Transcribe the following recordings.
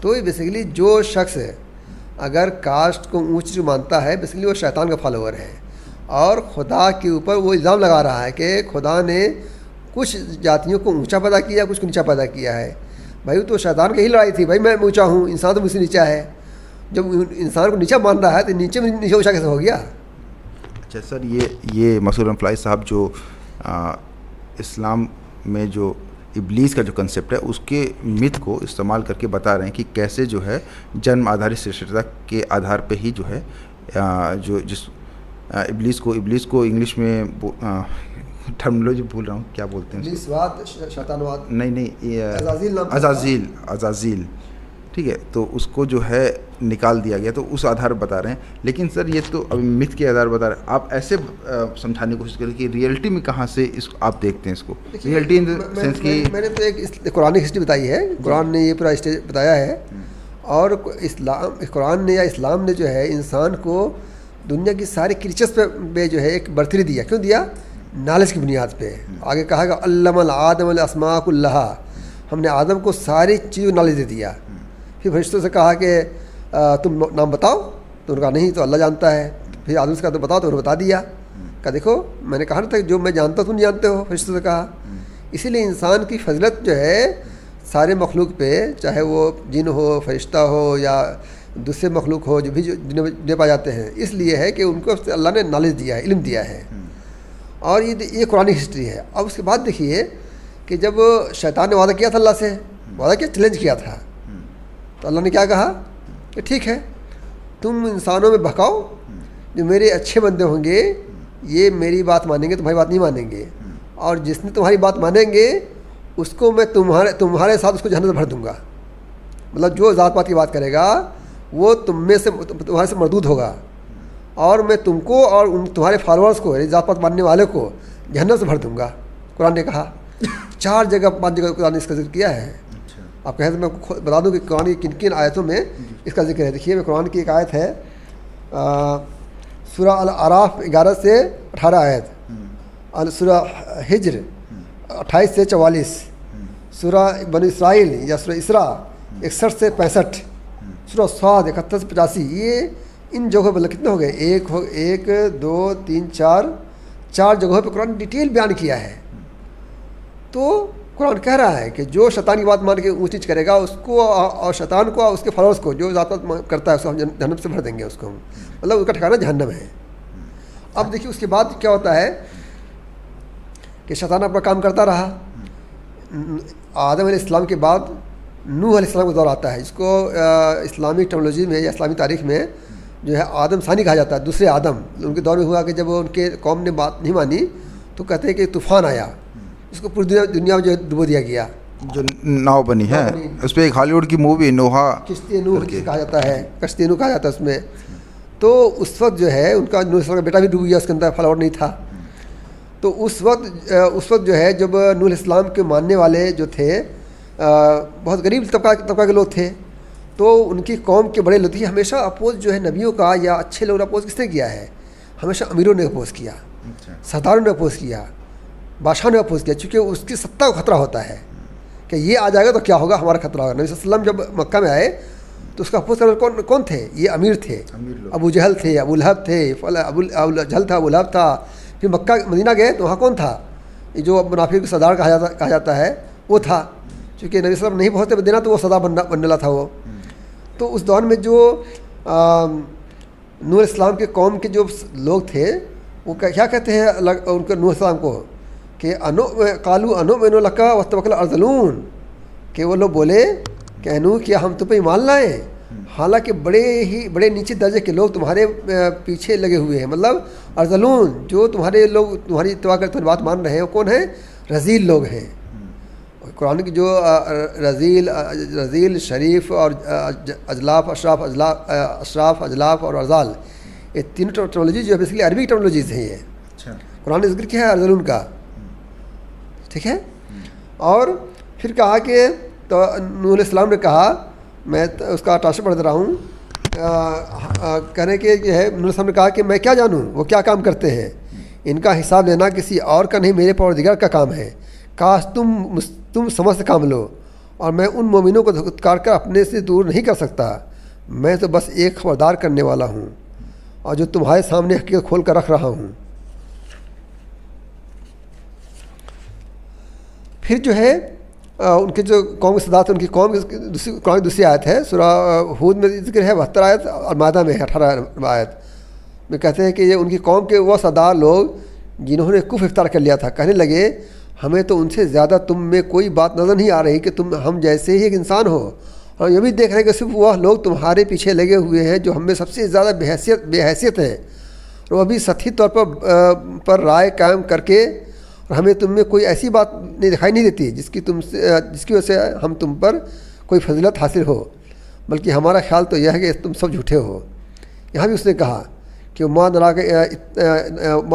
تو بیسیکلی جو شخص اگر کاسٹ کو اونچ مانتا ہے بیسیکلی وہ شیطان کا فالوور ہے، اور خدا کے اوپر وہ الزام لگا رہا ہے کہ خدا نے کچھ جاتیوں کو اونچا پیدا کیا، کچھ کو نیچا پیدا کیا ہے۔ بھائی تو شیطان کی ہی لڑائی تھی، بھائی میں اونچا ہوں، انسان تو مجھ سے نیچا ہے۔ جب انسان کو نیچا مان رہا ہے تو نیچے میں نیچے اونچا کیسے ہو گیا؟ اچھا سر، یہ مسعود احمد فلاحی صاحب جو اسلام میں جو ابلیس کا جو کنسیپٹ ہے اس کے مت کو استعمال کر کے بتا رہے ہیں کہ کیسے جو ہے جنم آدھارت سرشتتا کے آدھار پہ ہی جو ہے جو جس ابلیس کو انگلش میں ٹرمنالوجی بھول رہا ہوں، کیا بولتے ہیں اس کو؟ شیطانواد، نہیں عزازیل، عزازیل، ٹھیک ہے، تو اس کو جو ہے نکال دیا گیا، تو اس آدھار بتا رہے ہیں۔ لیکن سر یہ تو ابھی مت کے آدھار بتا رہے ہیں، آپ ایسے سمجھانے کی کوشش کریں کہ ریئلٹی میں کہاں سے اس آپ دیکھتے ہیں اس کو؟ ریئلٹی ان دا سینس کہ میں نے تو ایک قرآن کی ہسٹری بتائی ہے، قرآن نے یہ پورا اسٹیج بتایا ہے، اور قرآن نے یا اسلام نے جو ہے انسان کو دنیا کی سارے کرچرس پہ جو ہے ایک برتری دیا۔ کیوں دیا؟ نالج کی بنیاد پہ۔ آگے کہا گا علم الآدم الاسماء کلھا، ہم نے آدم کو ساری چیزوں نالج دے دیا۔ پھر فرشتوں سے کہا کہ تم نام بتاؤ، تو انہوں نے کہا نہیں تو اللہ جانتا ہے۔ پھر آدم سے کہا تو بتاؤ، تو انہوں نے بتا دیا۔ کہا دیکھو میں نے کہا نا تھا جو میں جانتا ہوں تم نہیں جانتے ہو، فرشتوں سے کہا۔ اسی لیے انسان کی فضیلت جو ہے سارے مخلوق پہ، چاہے وہ جن ہو، فرشتہ ہو، یا دوسرے مخلوق ہو جو بھی دے پا جاتے ہیں، اس لیے ہے کہ ان کو اللہ نے نالج دیا ہے، علم دیا ہے۔ اور یہ قرآن ہسٹری ہے۔ اب اس کے بعد دیکھیے کہ جب شیطان نے وعدہ کیا تھا اللہ سے، وعدہ کیا چیلنج کیا تھا، تو اللہ نے کیا کہا کہ ٹھیک ہے تم انسانوں میں بہکاؤ، جو میرے اچھے بندے ہوں گے یہ میری بات مانیں گے، تمہاری بات نہیں مانیں گے، اور جس نے تمہاری بات مانیں گے اس کو میں تمہارے ساتھ اس کو جہنم میں بھر دوں گا۔ مطلب جو ذات پات کی بات کرے گا وہ تمہارے سے مردود ہوگا، اور میں تم کو اور تمہارے فالوورس کو، ذات پات ماننے والے کو جہنم سے بھر دوں گا۔ قرآن نے کہا 4 جگہ 5 جگہ قرآن نے اس کا ذکر کیا ہے۔ آپ کہیں تو میں بتا دوں کہ قرآن کی کن کن آیتوں میں اس کا ذکر ہے۔ دیکھیے میں قرآن کی ایک آیت ہے سورہ الاعراف 11 سے 18 آیت، سورہ ہجر 28 سے 44، سورہ بنی اسرائیل یا سورہ اسراء 61 سے 65، سورہ صاد 71 سے 85۔ یہ ان جگہوں پر کتنے ہو گئے؟ 1 2 3 4 جگہوں پہ قرآن ڈیٹیل بیان کیا ہے۔ تو قرآن کہہ رہا ہے کہ جو شیطان کی بات مان کے اونچ نیچ کرے گا اس کو، اور شیطان کو اور اس کے فالوورس کو جو ذات کرتا ہے اس کو ہم جہنم سے بھر دیں گے، اس کو مطلب اس کا ٹھکانہ جہنم ہے۔ اب دیکھیے اس کے بعد کیا ہوتا ہے کہ شیطان اپنا کام کرتا رہا۔ آدم علیہ السلام کے بعد نوح علیہ السلام کا دور آتا ہے، جس کو اسلامی ٹیکنالوجی میں یا اسلامی تاریخ میں جو ہے آدم ثانی کہا جاتا ہے، دوسرے آدم۔ ان کے دور میں ہوا کہ جب ان کے قوم نے بات نہیں مانی تو کہتے ہیں کہ طوفان آیا، اس کو پوری دنیا میں جو ڈبو دیا گیا، جو ناؤ بنی ہے۔ اس پہ ایک ہالی ووڈ کی مووی نوحہ، کشتی نوح کہا جاتا ہے، کشتی نوح کہا جاتا ہے اس میں۔ تو اس وقت جو ہے ان کا نوح علیہ السلام کا بیٹا بھی ڈوب گیا، اس کے اندر فلاور نہیں تھا۔ تو اس وقت جو ہے جب نوح علیہ السلام کے ماننے والے جو تھے بہت غریب طبقہ کے لوگ تھے، تو ان کی قوم کے بڑے لوگ تھے، ہمیشہ اپوز جو ہے نبیوں کا یا اچھے لوگوں نے اپوز کس نے کیا ہے؟ ہمیشہ امیروں نے اپوز کیا، سرداروں نے اپوز کیا، بادشاہ نے اپوز کیا، چونکہ اس کی ستہ کو خطرہ ہوتا ہے کہ یہ آ جائے گا تو کیا ہوگا، ہمارا خطرہ ہوگا۔ نبی صلی اللہ علیہ وسلم جب مکہ میں آئے تو اس کا اپوز کرنے کون تھے؟ یہ امیر تھے، ابو جہل تھے، ابو لہب تھے، ابو جہل تھا، ابو لہب تھا۔ پھر مکہ مدینہ گئے تو وہاں کون تھا؟ یہ جو منافق سردار کہا جاتا ہے وہ تھا، چونکہ نبی صلی اللہ علیہ وسلم نہیں پہنچتے مدینہ تو وہ سردار بننے والا تھا وہ۔ تو اس دور میں جو نوح علیہ السلام کے قوم کے جو لوگ تھے وہ کیا کہتے ہیں ان کے نوح علیہ السلام کو کہ قالو انؤمن لک واستبقنا الارذلون، کہ وہ لوگ بولے کہ نوح کیا ہم تم پہ ایمان لائیں، حالانکہ بڑے نیچے درجے کے لوگ تمہارے پیچھے لگے ہوئے ہیں، مطلب ارذلون جو تمہارے لوگ تمہاری اتباع کر تمہاری بات مان رہے ہیں وہ کون ہیں؟ رذیل لوگ ہیں۔ قرآن کی جو رذیل، شریف اور اجلاف، اشراف، اجلاف اور ارذال، یہ تینوں ٹرمنالوجی جو ہے بیسیکلی عربی ٹرمنالوجیز ہیں۔ یہ قرآن نے ذکر کیا ہے ارذلون کا، ٹھیک ہے۔ اور پھر کہا کہ تو نوح علیہ السلام نے کہا، میں اس کا ٹرانسلیٹ پڑھ دے رہا ہوں، کہنے کے یہ ہے نوح علیہ السلام نے کہا کہ میں کیا جانوں وہ کیا کام کرتے ہیں، ان کا حساب لینا کسی اور کا نہیں، میرے پروردگار کا کام ہے، کاش تم سمجھ سے کام لو اور میں ان مومنوں کو دھتکار کر اپنے سے دور نہیں کر سکتا، میں تو بس ایک خبردار کرنے والا ہوں اور جو تمہارے سامنے حقیقت کھول کر رکھ رہا ہوں۔ پھر جو ہے ان کے جو قوم کے صدات، ان کی قوم کی قرآن کی دوسری آیت ہے، سورہ ہود میں ذکر ہے 72 آیت، اور مائدہ میں ہے 18 آیت میں کہتے ہیں کہ یہ ان کی قوم کے وہ سردار لوگ جنہوں نے کفر اختیار کر لیا تھا، کہنے لگے ہمیں تو ان سے زیادہ تم میں کوئی بات نظر نہیں آ رہی کہ تم ہم جیسے ہی ایک انسان ہو، اور یہ بھی دیکھ رہے ہیں کہ صرف وہ لوگ تمہارے پیچھے لگے ہوئے ہیں جو ہم میں سب سے زیادہ بے حیثیت ہیں، اور وہ بھی سطحی طور پر رائے قائم کر کے، اور ہمیں تم میں کوئی ایسی بات دکھائی نہیں دیتی جس کی وجہ سے ہم تم پر کوئی فضیلت حاصل ہو، بلکہ ہمارا خیال تو یہ ہے کہ تم سب جھوٹے ہو۔ یہاں بھی اس نے کہا کہ ما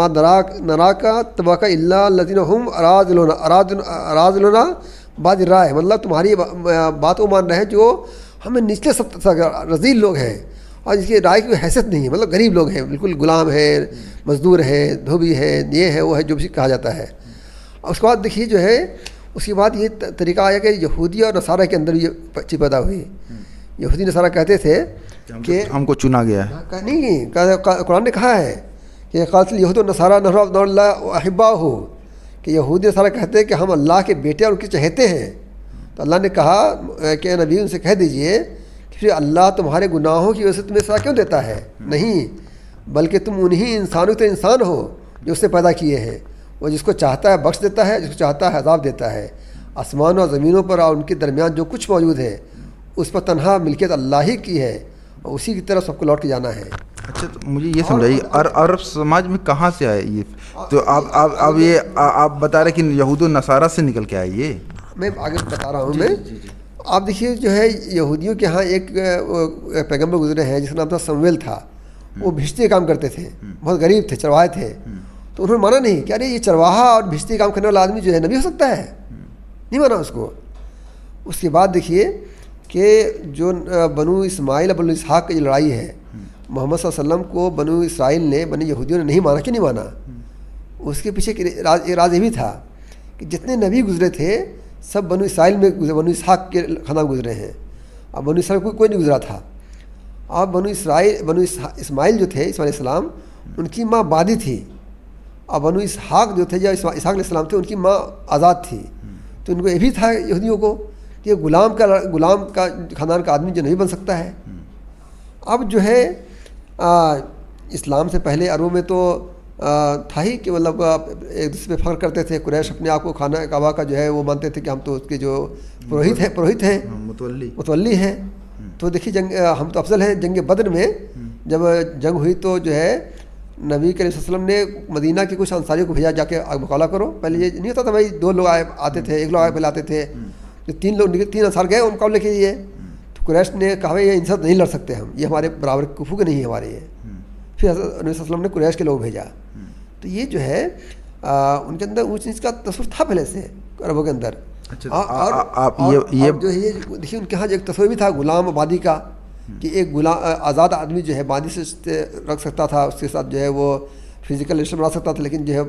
نراک تباک الا الذین هم اراذلنا بعض رائے، مطلب تمہاری بات وہ مان رہے ہیں جو ہمیں نچلے سب رذیل لوگ ہیں اور جس کی رائے کی حیثیت نہیں ہے، مطلب غریب لوگ ہیں، بالکل غلام ہیں، مزدور ہیں، دھوبی ہیں، یہ ہے وہ ہے جو بھی کہا جاتا ہے۔ اور اس کے بعد دیکھیے جو ہے اس کے بعد یہ طریقہ آیا کہ یہودی اور نصارہ کے اندر یہ چیز پیدا ہوئی۔ یہودی نصارہ کہتے تھے کہ ہم کو چنا گیا ہے، نہیں، قرآن نے کہا ہے کہ قاتل یہود و نصارہ نحن اللہ احباءہ، کہ یہودی نصارہ کہتے ہیں کہ ہم اللہ کے بیٹے اور ان کے چہتے ہیں، تو اللہ نے کہا کہ نبی ان سے کہہ دیجئے کہ پھر اللہ تمہارے گناہوں کی وجہ سے تمہیں سزا کیوں دیتا ہے؟ نہیں، بلکہ تم انہی انسانوں کے انسان ہو جو اس نے پیدا کیے ہیں، وہ جس کو چاہتا ہے بخش دیتا ہے، جس کو چاہتا ہے عذاب دیتا ہے۔ آسمانوں اور زمینوں پر اور ان کے درمیان جو کچھ موجود ہے اس پر تنہا ملکیت اللہ ہی کی ہے، اور اسی کی طرف سب کو لوٹ کے جانا ہے۔ اچھا تو مجھے یہ سمجھائیے عرب سماج میں کہاں سے آئے یہ؟ تو اب یہ آپ بتا رہے کہ یہود و نصارہ سے نکل کے آئے یہ؟ میں آگے بتا رہا ہوں۔ میں آپ دیکھیے جو ہے یہودیوں کے ہاں ایک پیغمبر گزرے ہیں جس کا نام تھا سمویل تھا، وہ بھشتی کام کرتے تھے، بہت غریب تھے، چرواہے تھے، تو انہوں نے مانا نہیں کہ ارے یہ چرواہا اور بھشتی کام کرنے والا آدمی جو ہے نبی ہو سکتا ہے، نہیں مانا اس کو۔ اس کے بعد دیکھیے کہ جو بنو اسماعیل اور بنو اسحاق کی لڑائی ہے، محمد صلی اللہ علیہ وسلم کو بنو اسرائیل نے، بنی یہودیوں نے نہیں مانا۔ کیوں نہیں مانا؟ اس کے پیچھے ایک راز یہ بھی تھا کہ جتنے نبی گزرے تھے سب بنو اسرائیل میں گزرے، بنو اسحاق کے خاندان گزرے ہیں، اور بنو اسرائیل کوئی نہیں گزرا تھا۔ اور بنو اسماعیل جو تھے، اسماعیل علیہ السلام، ان کی ماں بادی تھی، اور بنو اسحاق جو تھے، جو اسحاق علیہ السلام تھے، ان کی ماں آزاد تھی۔ تو ان کو یہ بھی تھا یہودیوں کو کہ غلام کا خاندان کا آدمی جو نہیں بن سکتا ہے۔ اب جو ہے اسلام سے پہلے عربوں میں تو تھا ہی کہ مطلب ایک دوسرے پہ فخر کرتے تھے۔ قریش اپنے آپ کو خانہ کعبہ کا جو ہے وہ مانتے تھے کہ ہم تو اس کے جو پروہت ہیں، متولی ہیں۔ تو دیکھیے ہم تو افضل ہیں۔ جنگ بدر میں جب جنگ ہوئی تو جو ہے نبی کریم صلی اللہ علیہ وسلم نے مدینہ کے کچھ انصاریوں کو بھیجا جا کے مقابلہ کرو۔ پہلے یہ نہیں ہوتا تھا بھائی 2 لوگ آتے تھے، 1 لوگ پہلے آتے تھے، جو 3 انصار گئے ان مقابلے کے لیے، تو قریش نے کہا بھائی یہ ان سے نہیں لڑ سکتے ہم، یہ ہمارے برابر کفو کے نہیں ہے ہمارے یہ۔ پھر حضرت نبی صلی اللہ علیہ وسلم نے قریش کے لوگ بھیجا۔ تو یہ جو ہے ان کے اندر اونچ نیچ کا تصور تھا پہلے سے عربوں کے اندر۔ اور جو ہے دیکھیے ان کے یہاں جو ایک تصور بھی تھا غلام آبادی کا، کہ ایک آزاد آدمی جو ہے بادی سے رکھ سکتا تھا، اس کے ساتھ جو ہے وہ فزیکل ریلیشن بنا سکتا تھا، لیکن جو ہے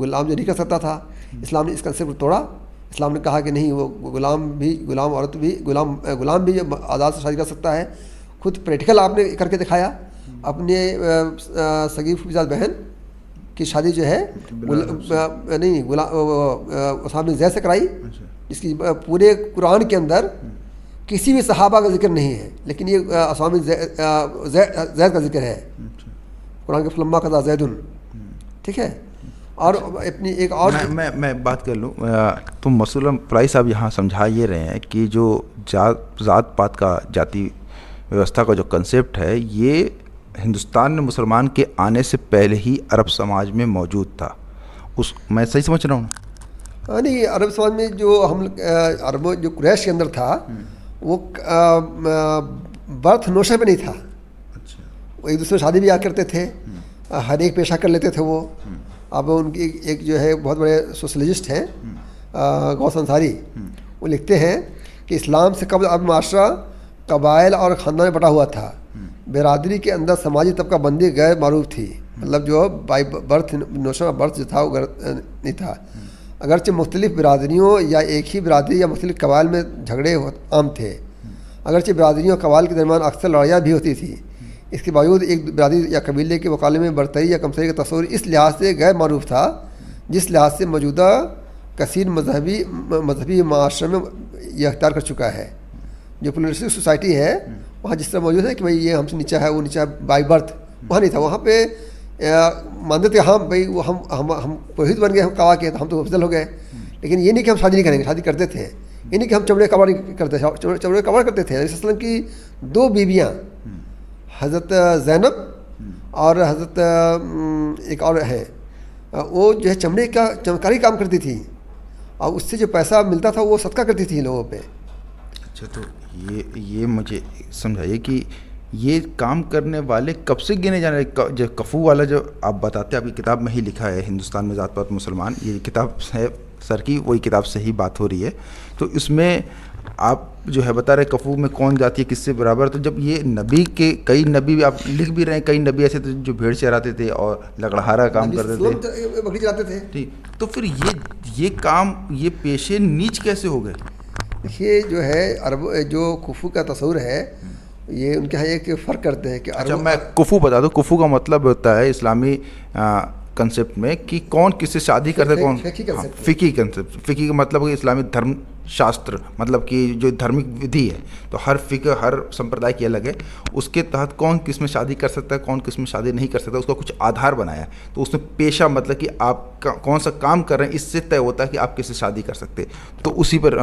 غلام جو نہیں کر سکتا تھا۔ اسلام نے اس کنسیپٹ توڑا۔ اسلام نے کہا کہ نہیں، وہ غلام عورت بھی غلام بھی آزاد سے شادی کر سکتا ہے۔ خود پریکٹیکل آپ نے کر کے دکھایا۔ اپنے سگی پھوپھی بہن کی شادی جو ہے نہیں اسامہ بن زید سے کرائی، جس کی پورے قرآن کے اندر کسی بھی صحابہ کا ذکر نہیں ہے، لیکن یہ اسامہ بن زید کا ذکر ہے قرآن کے فلما قضا زید، ٹھیک ہے۔ اور اپنی ایک اور میں بات کر لوں تو مثلاً فلائی صاحب یہاں سمجھا یہ رہے ہیں کہ جو ذات پات کا جاتی ویوستھا کا جو کنسیپٹ ہے یہ ہندوستان میں مسلمان کے آنے سے پہلے ہی عرب سماج میں موجود تھا۔ میں صحیح سمجھ رہا ہوں؟ نہیں، عرب سماج میں جو عرب جو قریش کے اندر تھا وہ برتھ نوشہ پہ نہیں تھا۔ وہ ایک دوسرے شادی بھی کرتے تھے، ہر ایک پیشہ کر لیتے تھے وہ۔ اب ان کی ایک جو ہے بہت بڑے سوشلسٹ ہیں غوث انصاری، وہ لکھتے ہیں کہ اسلام سے قبل عرب معاشرہ قبائل اور خاندان میں بٹا ہوا تھا۔ برادری کے اندر سماجی طبقہ بندی غیر معروف تھی، مطلب جو بائی برتھ نوشن برتھ جو تھا وہ نہیں تھا۔ اگرچہ مختلف برادریوں یا ایک ہی برادری یا مختلف قبائل میں جھگڑے عام تھے، اگرچہ برادریوں اور قبائل کے درمیان اکثر لڑائیاں بھی ہوتی تھیں، اس کے باوجود ایک برادری یا قبیلے کے مقابلے میں برتری یا کمتری کا تصور اس لحاظ سے غیر معروف تھا جس لحاظ سے موجودہ کثیر مذہبی معاشرے میں یہ اختیار کر چکا ہے۔ جو پلورلسٹک سوسائٹی ہے وہاں جس طرح موجود ہے کہ بھائی یہ ہم سے نیچا ہے، وہ نیچا بائی برتھ، وہاں نہیں تھا۔ وہاں پہ مانتے تھے ہاں بھائی وہ ہم پروہت بن گئے، ہم کوا کے ہم تو افضل ہو گئے، لیکن یہ نہیں کہ ہم شادی نہیں کریں گے، شادی کرتے تھے۔ یہ نہیں کہ ہم چمڑے کباڑ نہیں کرتے، چمڑے کباڑ کرتے تھے۔ نبی صلی اللہ علیہ وسلم کی 2 بیویاں حضرت زینب اور حضرت ایک اور ہے، وہ جو ہے چمڑے کا چمکاری کام کرتی تھی، اور اس سے جو پیسہ ملتا تھا وہ صدقہ کرتی تھی لوگوں پہ۔ اچھا، تو یہ مجھے سمجھائیے کہ یہ کام کرنے والے کب سے گنے جانے، جو کفو والا جو آپ بتاتے ہیں، آپ کی کتاب میں ہی لکھا ہے ہندوستان میں ذات پات مسلمان، یہ کتاب ہے سر کی، وہی کتاب سے ہی بات ہو رہی ہے۔ تو اس میں آپ جو ہے بتا رہے کفو میں کون جاتی ہے کس سے برابر، تو جب یہ نبی کے کئی نبی بھی آپ لکھ بھی رہے ہیں، کئی نبی ایسے تھے جو بھیڑ چراتے تھے اور لکڑہارا کام کرتے تھے، بکری چلاتے تھے۔ ٹھیک، تو پھر یہ کام، یہ پیشے نیچ کیسے ہو گئے؟ دیکھیے جو ہے عرب جو کفو کا تصور ہے، یہ ان کے یہاں ایک فرق کرتے ہیں کہ اچھا میں کفو بتا دوں، کفو کا مطلب ہوتا ہے اسلامی کنسیپٹ میں کہ کون کس سے شادی کرتا ہے، کون فقہی کنسیپٹ، فقہی کا مطلب ہے اسلامی دھرم شاستر، مطلب کہ جو دھرمک ودھی ہے، تو ہر فقہ ہر سمپردائے کی الگ ہے، اس کے تحت کون کس میں شادی کر سکتا ہے، کون کس میں شادی نہیں کر سکتا، اس کا کچھ آدھار بنایا ہے۔ تو اس میں پیشہ مطلب کہ آپ کون سا کام کر رہے ہیں اس سے طے ہوتا ہے کہ آپ کس سے شادی کر سکتے، تو اسی پر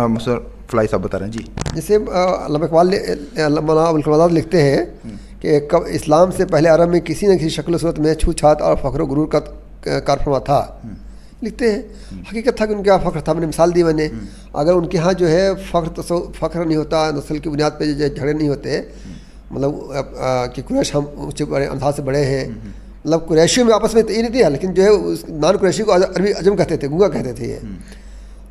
فلائی صاحب بتا رہے ہیں۔ جی، جیسے علامہ اقبال ابوالفضل لکھتے ہیں کہ اسلام سے پہلے عرب میں کسی نہ کسی شکل و صورت میں چھوت چھات اور فخر و غرور کا کارفرما تھا۔ لکھتے ہیں حقیقت تھا کہ ان کے یہاں فخر تھا، میں نے مثال دی، میں نے اگر ان کے یہاں جو ہے فخر نہیں ہوتا، نسل کی بنیاد پہ جو جھگڑے نہیں ہوتے، مطلب کہ قریش ہم اونچے بڑے انداز سے بڑے ہیں، مطلب قریشیوں میں آپس میں یہ نہیں تھا، لیکن جو ہے اس نان قریشی کو عربی عجم کہتے تھے، گونگا کہتے تھے۔ یہ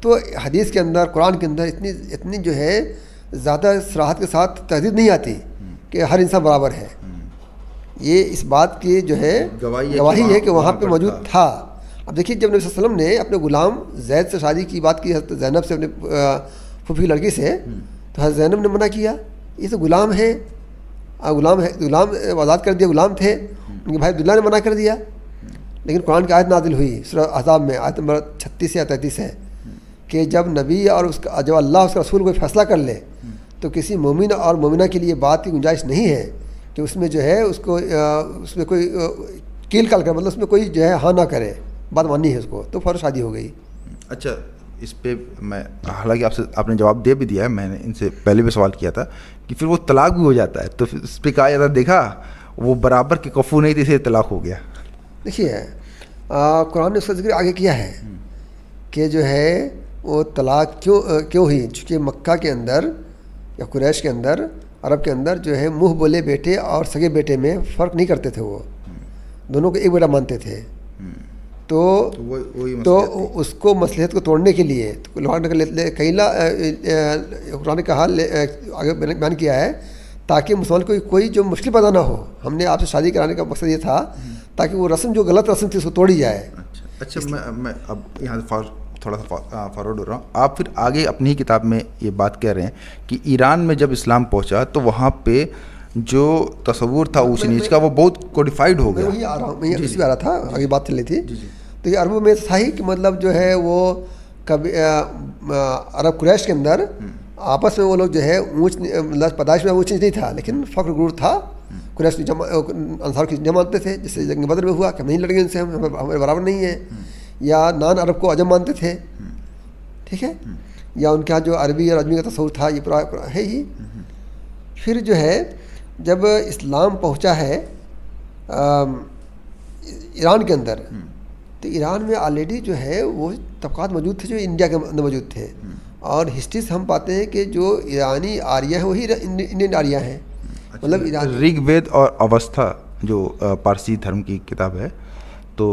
تو حدیث کے اندر، قرآن کے اندر اتنی جو ہے زیادہ صراحت کے ساتھ تحدید نہیں آتی کہ ہر انسان برابر ہے۔ یہ اس بات کی جو ہے گواہی ہے کہ وہاں پہ موجود تھا۔ اب دیکھیے جب نبی صلی اللہ علیہ وسلم نے اپنے غلام زید سے شادی کی بات کی، حضرت زینب سے، اپنے پھوپھی کی لڑکی سے، تو حضرت زینب نے منع کیا، یہ تو غلام ہے، غلام آزاد کر دیا، غلام تھے، ان کے بھائی عبداللہ نے منع کر دیا۔ لیکن قرآن کی آیت نازل ہوئی سورہ احزاب میں، آیت نمبر 36 یا 33 ہے کہ جب نبی اور جب اللہ اس کا رسول کوئی فیصلہ کر لے تو کسی مومن اور مومنہ کے لیے بات کی گنجائش نہیں ہے کہ اس میں جو ہے اس میں کوئی کیل کال کرے، مطلب اس میں کوئی جو ہے ہاں نہ کرے، بات ماننی ہے اس کو، تو فوراً شادی ہو گئی۔ اچھا، اس پہ میں حالانکہ آپ نے جواب دے بھی دیا ہے، میں نے ان سے پہلے بھی سوال کیا تھا کہ پھر وہ طلاق بھی ہو جاتا ہے، تو پھر اس پہ کہا جاتا دیکھا وہ برابر کے کفو نہیں تھے، اسے طلاق ہو گیا۔ دیکھیے قرآن نے اس کا ذکر آگے کیا ہے کہ جو ہے وہ طلاق کیوں ہوئی، چونکہ مکہ کے اندر یا قریش کے اندر، عرب کے اندر جو ہے منہ بولے بیٹے اور سگے بیٹے میں فرق نہیں کرتے تھے، وہ دونوں کو ایک بیٹا مانتے تھے۔ تو اس کو مصلحت کو توڑنے کے لیے قرآن نے کہا آگے بیان کیا ہے تاکہ مسلمان کو کوئی جو مشکل پیدا نہ ہو، ہم نے آپ سے شادی کرانے کا مقصد یہ تھا تاکہ وہ رسم جو غلط رسم تھی اس کو توڑی جائے۔ اچھا، میں اب یہاں تھوڑا سا فارورڈ ہو رہا ہوں، آپ پھر آگے اپنی ہی کتاب میں یہ بات کہہ رہے ہیں کہ ایران میں جب اسلام پہنچا تو وہاں پہ جو تصور تھا اونچ نیچ کا وہ بہت کوڈیفائڈ ہو گیا۔ وہی آ رہا ہوں، میں اسی پہ آ رہا تھا، آگے بات چل رہی تھی۔ تو یہ عربوں میں تھا ہی کہ مطلب جو ہے وہ کبھی عرب قریش کے اندر آپس میں وہ لوگ جو ہے مطلب پیدائش میں اونچ نیچ نہیں تھا، لیکن فخر غرور تھا۔ قریش انصار کی جمع مانتے تھے، جس سے جنگ بدر میں ہوا کہ ہم نہیں لڑیں گے ان سے، ہمارے برابر نہیں ہے، یا نان عرب کو عجم مانتے تھے، ٹھیک ہے، یا ان کا جو عربی اور عجمی کا تصور تھا یہ پورا ہے ہی۔ پھر جو ہے جب اسلام پہنچا ہے ایران کے اندر، تو ایران میں آلریڈی جو ہے وہ طبقات موجود تھے جو انڈیا کے اندر موجود تھے، اور ہسٹری سے ہم پاتے ہیں کہ جو ایرانی آریہ ہیں وہی انڈین آریہ ہیں، مطلب رگ وید اور اوستھا جو پارسی دھرم کی کتاب ہے، تو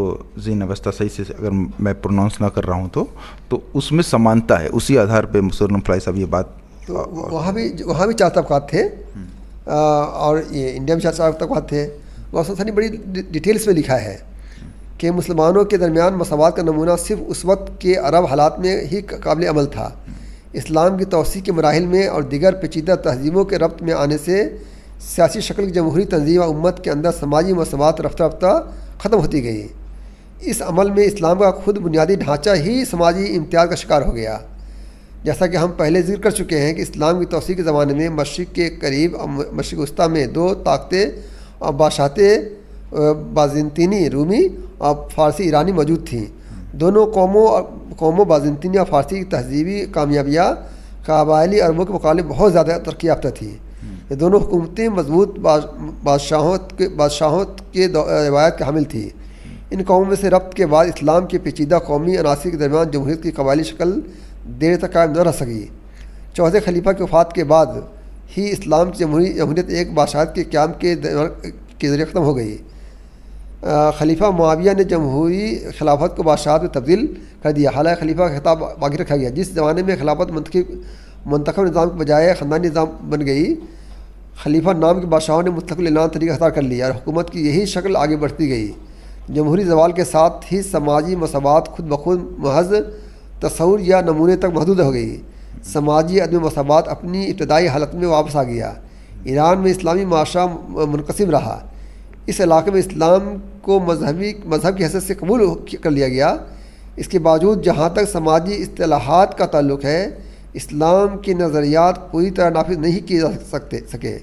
زین اوستھا صحیح سے اگر میں پروناؤنس نہ کر رہا ہوں تو اس میں سمانتا ہے، اسی آدھار پہ مسرن فلائی صاحب یہ بات، تو وہاں بھی 4 طبقات تھے، اور یہ انڈیا میں 4 طبقات تھے۔ وہ سانی بڑی ڈیٹیلس میں لکھا ہے کہ مسلمانوں کے درمیان مساوات کا نمونہ صرف اس وقت کے عرب حالات میں ہی قابل عمل تھا۔ اسلام کی توسیع کے مراحل میں اور دیگر پیچیدہ تہذیبوں کے ربط میں آنے سے سیاسی شکل کی جمہوری تنظیم و امت کے اندر سماجی مساوات رفتہ رفتہ ختم ہوتی گئی۔ اس عمل میں اسلام کا خود بنیادی ڈھانچہ ہی سماجی امتیاز کا شکار ہو گیا۔ جیسا کہ ہم پہلے ذکر کر چکے ہیں کہ اسلام کی توسیع کے زمانے میں مشرق کے قریب اور مشرق وسطیٰ میں دو طاقتیں اور بادشاہتیں بازنطینی رومی اور فارسی ایرانی موجود تھیں۔ دونوں قوموں بازنطینی اور فارسی کی تہذیبی کامیابیاں قبائلی عربوں کے مقابلے بہت زیادہ ترقی یافتہ تھیں۔ یہ دونوں حکومتیں مضبوط بادشاہوں کے روایت کے حامل تھیں۔ ان قوموں میں سے ربط کے بعد اسلام کے پیچیدہ قومی عناصر کے درمیان جمہوریت کی قبائلی شکل دیر تک قائم نہ رہ سکی۔ چوتھے خلیفہ کی وفات کے بعد ہی اسلام کی جمہوریت ایک بادشاہت کے قیام کے ذریعے ختم ہو گئی۔ خلیفہ معاویہ نے جمہوری خلافت کو بادشاہت میں تبدیل کر دیا، حالانکہ خلیفہ کا خطاب باقی رکھا گیا۔ جس زمانے میں خلافت منتخب نظام کے بجائے خاندانی نظام بن گئی، خلیفہ نام کے بادشاہوں نے مستقل اعلان طریقہ اختیار کر لیا اور حکومت کی یہی شکل آگے بڑھتی گئی۔ جمہوری زوال کے ساتھ ہی سماجی مساوات خود بخود محض تصور یا نمونے تک محدود ہو گئی۔ سماجی عدم مساوات اپنی ابتدائی حالت میں واپس آ گیا۔ ایران میں اسلامی معاشرہ منقسم رہا۔ اس علاقے میں اسلام کو مذہب کی حیثیت سے قبول کر لیا گیا۔ اس کے باوجود جہاں تک سماجی اصطلاحات کا تعلق ہے، اسلام کے نظریات پوری طرح نافذ نہیں کیے جا سکے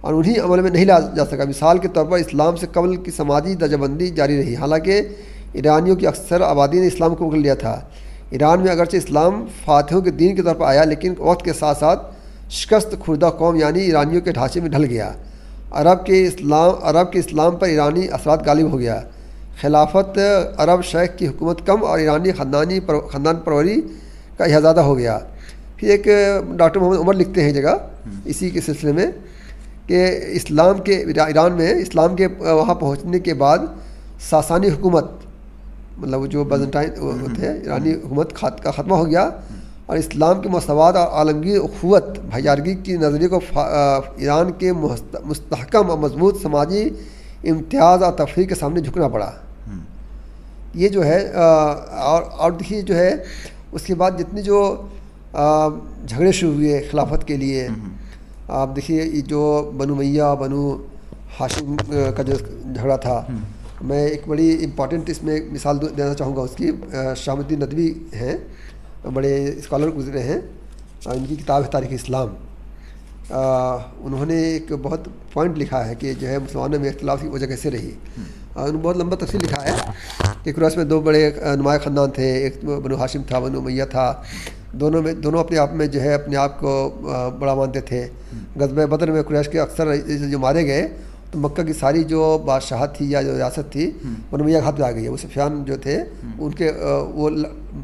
اور انہیں عمل میں نہیں لا جا سکا۔ مثال کے طور پر اسلام سے قبل کی سماجی درجہ بندی جاری رہی، حالانکہ ایرانیوں کی اکثر آبادی نے اسلام کو قبول لیا تھا۔ ایران میں اگرچہ اسلام فاتحوں کے دین کے طور پر آیا، لیکن وقت کے ساتھ ساتھ شکست خوردہ قوم یعنی ایرانیوں کے ڈھانچے میں ڈھل گیا۔ عرب کے اسلام پر ایرانی اثرات غالب ہو گیا۔ خلافت عرب شیخ کی حکومت کم اور ایرانی خاندان پروری کا احاطہ ہو گیا۔ پھر ایک ڈاکٹر محمد عمر لکھتے ہیں جگہ اسی کے سلسلے میں کہ ایران میں اسلام کے وہاں پہنچنے کے بعد ساسانی حکومت، مطلب وہ جو بازنٹائن تھے، ایرانی حکومت کا خاتمہ ہو گیا اور اسلام کے مساوات اور عالمگیر اخوت بھائی چارگی کی نظریے کو ایران کے مستحکم اور مضبوط سماجی امتیاز اور تفریق کے سامنے جھکنا پڑا۔ یہ جو ہے اور دیکھیے جو ہے اس کے بعد جتنے جو جھگڑے شروع ہوئے خلافت کے لیے، آپ دیکھیے یہ جو بنو امیہ بنو ہاشم کا جو جھگڑا تھا، میں ایک بڑی امپورٹنٹ اس میں مثال دینا چاہوں گا اس کی۔ شام الدین ندوی ہیں، بڑے اسکالر گزرے ہیں، ان کی کتاب ہے تاریخ اسلام۔ انہوں نے ایک بہت پوائنٹ لکھا ہے کہ جو ہے مسلمانوں میں اختلاف کی وجہ کیسے رہی۔ انہوں نے بہت لمبا تفصیل لکھا ہے کہ قریش میں دو بڑے نمایاں خاندان تھے، ایک بنو ہاشم تھا، بنو امیہ تھا۔ دونوں اپنے آپ میں جو ہے اپنے آپ کو بڑا مانتے تھے۔ غزوہ بدر میں قریش کے اکثر جو مارے گئے تو مکہ کی ساری جو بادشاہت تھی یا جو ریاست تھی بنو امیہ کے ہاتھ میں آ گئی ہے۔ وہ سفیان جو تھے ان کے وہ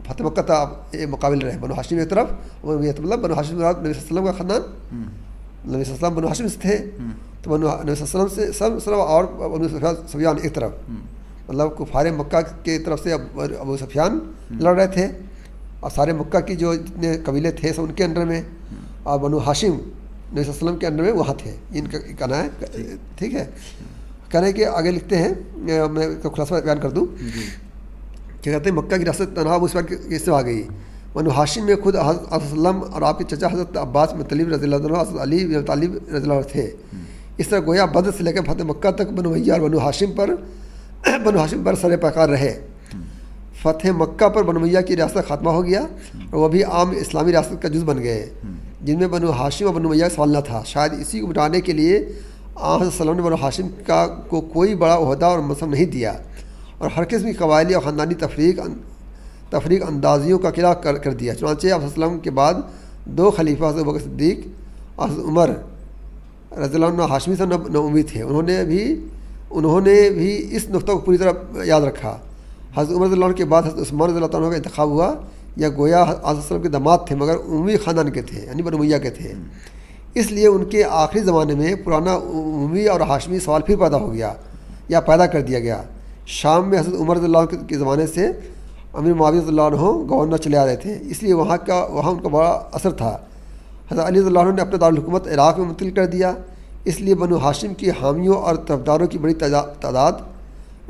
فتح مکہ تھا مقابل رہے، بنو ہاشم ایک طرف، مطلب بنو ہاشم نبی صلی اللہ علیہ وسلم کا خاندان، نبی صلی اللہ علیہ وسلم بنو ہاشم سے تھے، تو نبی صلی اللہ علیہ وسلم اور بنو سفیان ایک طرف، مطلب کفار مکہ کی طرف سے ابو سفیان لڑ رہے تھے اور سارے مکہ کی جو جتنے قبیلے تھے سب ان کے انڈر میں، اور بنو ہاشم نبی صلی اللہ علیہ وسلم کے انڈر میں وہاں تھے۔ ان کا کہنا ہے، ٹھیک ہے، کہنا ہے کہ آگے لکھتے ہیں، میں خلاصہ بیان کر دوں کہ کہتے ہیں مکہ کی ریاست تنہا اس وقت کس سے آ گئی۔ بنو ہاشم میں خود حضرت وسلم اور آپ کے چچا حضرت عباس مطلب رضی اللہ عنہ، حضرت علی بن طالب رضی اللہ عنہ تھے۔ اس طرح گویا بدر سے لے کر فتح مکہ تک بنو امیہ اور بنو ہاشم پر سر پیکار رہے۔ فتح مکہ پر بنو امیہ کی ریاست خاتمہ ہو گیا اور وہ بھی عام اسلامی ریاست کا جز بن گئے، جن میں بنو ہاشم اور بنو امیہ کا سوال نہ تھا۔ شاید اسی کو مٹانے کے لیے آن صلی اللہ علیہ وسلم نے بنو ہاشم کو کوئی بڑا عہدہ اور منصب نہیں دیا اور ہر قسم کی قبائلی اور خاندانی تفریق اندازیوں کا قلعہ کر دیا۔ چنانچہ آپ صلی اللہ علیہ وسلم کے بعد دو خلیفہ حضرت ابوبکر صدیق اور حضرت عمر رضی اللہ عنہ ہاشمی سے نہ امید تھے، انہوں نے بھی اس نقطہ کو پوری طرح یاد رکھا۔ حضرت عمر رضی اللہ عنہ کے بعد حضرت عثمان رضی اللہ عنہ کا انتخاب ہوا، یا گویا حضرت صلی اللہ علیہ وسلم کے داماد تھے مگر عمومی خاندان کے تھے، یعنی بنو امیہ کے تھے۔ اس لیے ان کے آخری زمانے میں پرانا عمومی اور ہاشمی سوال پھر پیدا ہو گیا یا پیدا کر دیا گیا۔ شام میں حضرت عمر رضی اللہ عنہ کے زمانے سے امیر معاویہ رضی اللہ عنہ گورنر چلے آ رہے تھے، اس لیے وہاں ان کا بڑا اثر تھا۔ حضرت علی رضی اللہ عنہ نے اپنا دارالحکومت عراق میں منتقل کر دیا، اس لیے بنو ہاشم کی حامیوں اور طرفداروں کی بڑی تعداد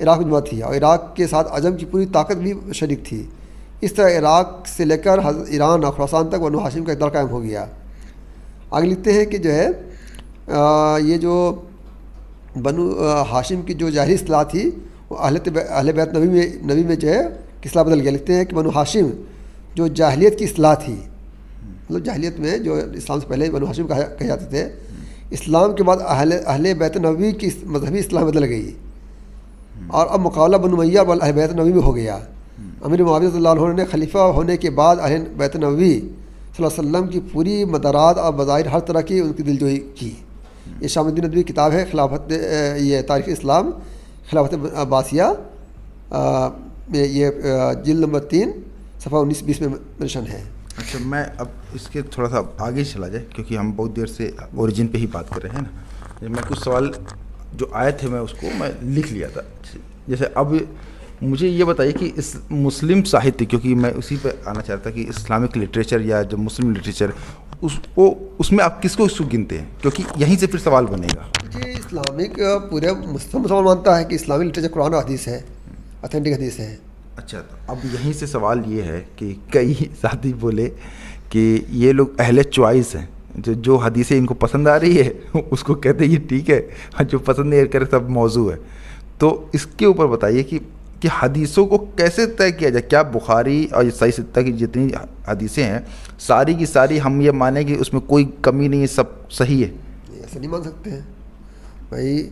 عراق میں جمع تھی اور عراق کے ساتھ عجم کی پوری طاقت بھی شریک تھی. اس طرح عراق سے لے کر ایران اور خراسان تک بنو ہاشم کا اقتدار قائم ہو گیا. آگے لکھتے ہیں کہ جو ہے یہ جو بنو ہاشم کی جو ظاہری اصطلاح تھی وہ اہل بیت نبی میں جو ہے اصطلاح بدل گیا. لکھتے ہیں کہ بنو ہاشم جو جاہلیت کی اصطلاح تھی, مطلب جاہلیت میں جو اسلام سے پہلے بنو ہاشم کہے جاتے تھے, اسلام کے بعد اہل بیت نبوی کی مذہبی اصطلاح بدل گئی اور اب مقابلہ بنو امیہ اور اہل بیت نبوی میں ہو گیا. امیر معاویہ رضی اللہ عنہ نے خلیفہ ہونے کے بعد اہل بیت نبوی صلی اللہ علیہ وسلم کی پوری مدارات اور بظاہر ہر طرح کی ان کی دلجوئی کی. یہ شام الدین ندوی کتاب ہے خلافت, یہ تاریخ اسلام خلافت عباسیہ, یہ جلد نمبر 3 صفحہ 19-20 میں منشن ہے. اچھا, میں اب اس کے تھوڑا سا آگے چلا جائے کیونکہ ہم بہت دیر سے اوریجن پہ ہی بات کر رہے ہیں نا. میں کچھ سوال جو آئے تھے میں اس کو میں لکھ لیا تھا. جیسے اب مجھے یہ بتائیے کہ اس مسلم ساہتیہ, کیونکہ میں اسی پہ آنا چاہتا تھا کہ اسلامک لٹریچر یا جو مسلم لٹریچر اس میں آپ کس کو گنتے ہیں, کیونکہ یہیں سے پھر سوال بنے گا. جی, اسلامک پورے مسلمان مانتا ہے کہ اسلامی لٹریچر قرآن و حدیث ہے, اتھینٹک حدیث ہے. اچھا, تو اب یہیں سے سوال یہ ہے کہ کئی ساتھی بولے کہ یہ لوگ اہل چوائس ہیں, جو حدیثیں ان کو پسند آ رہی ہے اس کو کہتے ہیں یہ ٹھیک ہے, جو پسند نہیں کرے سب موضوع ہے. تو اس کے اوپر بتائیے کہ حدیثوں کو کیسے طے کیا جائے. کیا بخاری اور صحیح ستہ کی جتنی حدیثیں ہیں ساری کی ساری ہم یہ مانیں کہ اس میں کوئی کمی نہیں ہے, سب صحیح ہے؟ ایسا نہیں مان سکتے ہیں بھائی.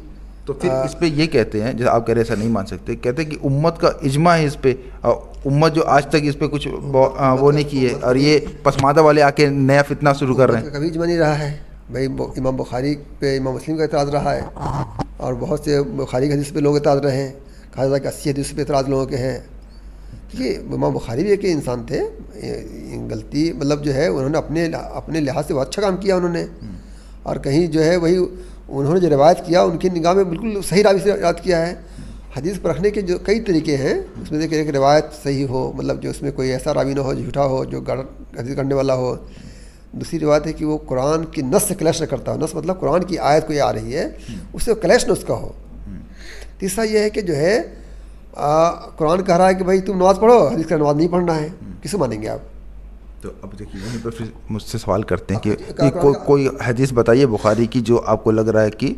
تو پھر اس پہ یہ کہتے ہیں, جیسے آپ کہہ رہے ایسا نہیں مان سکتے, کہتے ہیں کہ امت کا اجماع ہے اس پہ, اور امت جو آج تک اس پہ کچھ وہ نہیں کی ہے, اور یہ پسماندہ والے آ کے نیا فتنہ شروع کر رہے ہیں. کبھی اجماع نہیں رہا ہے بھائی. امام بخاری پہ امام مسلم کا اعتراض رہا ہے, اور بہت سے بخاری کی حدیث پہ لوگ اعتراض رہے ہیں. کہا جاتا ہے کہ 80 حدیث پہ اعتراض لوگوں کے ہیں. یہ امام بخاری بھی ایک انسان تھے, غلطی مطلب جو ہے انہوں نے اپنے لحاظ سے بہت اچھا کام کیا انہوں نے, اور کہیں جو ہے وہی انہوں نے جو روایت کیا ان کی نگاہ میں بالکل صحیح راوی سے روایت کیا ہے. حدیث پر رکھنے کے جو کئی طریقے ہیں, اس میں سے ایک روایت صحیح ہو, مطلب جو اس میں کوئی ایسا راوی نہ ہو جھوٹا ہو, جو حدیث کرنے والا ہو. دوسری روایت ہے کہ وہ قرآن کی نص سے کلیش نہ کرتا ہو. نص مطلب قرآن کی آیت کوئی آ رہی ہے اس سے کلیش نہ اس کا ہو. تیسرا یہ ہے کہ جو ہے قرآن کہہ رہا ہے کہ بھائی تم نماز پڑھو, حدیث کا نماز نہیں پڑھنا ہے, کسے مانیں گے آپ؟ تو اب دیکھیے وہیں پہ پھر مجھ سے سوال کرتے ہیں کہ کوئی حدیث بتائیے بخاری کی جو آپ کو لگ رہا ہے کہ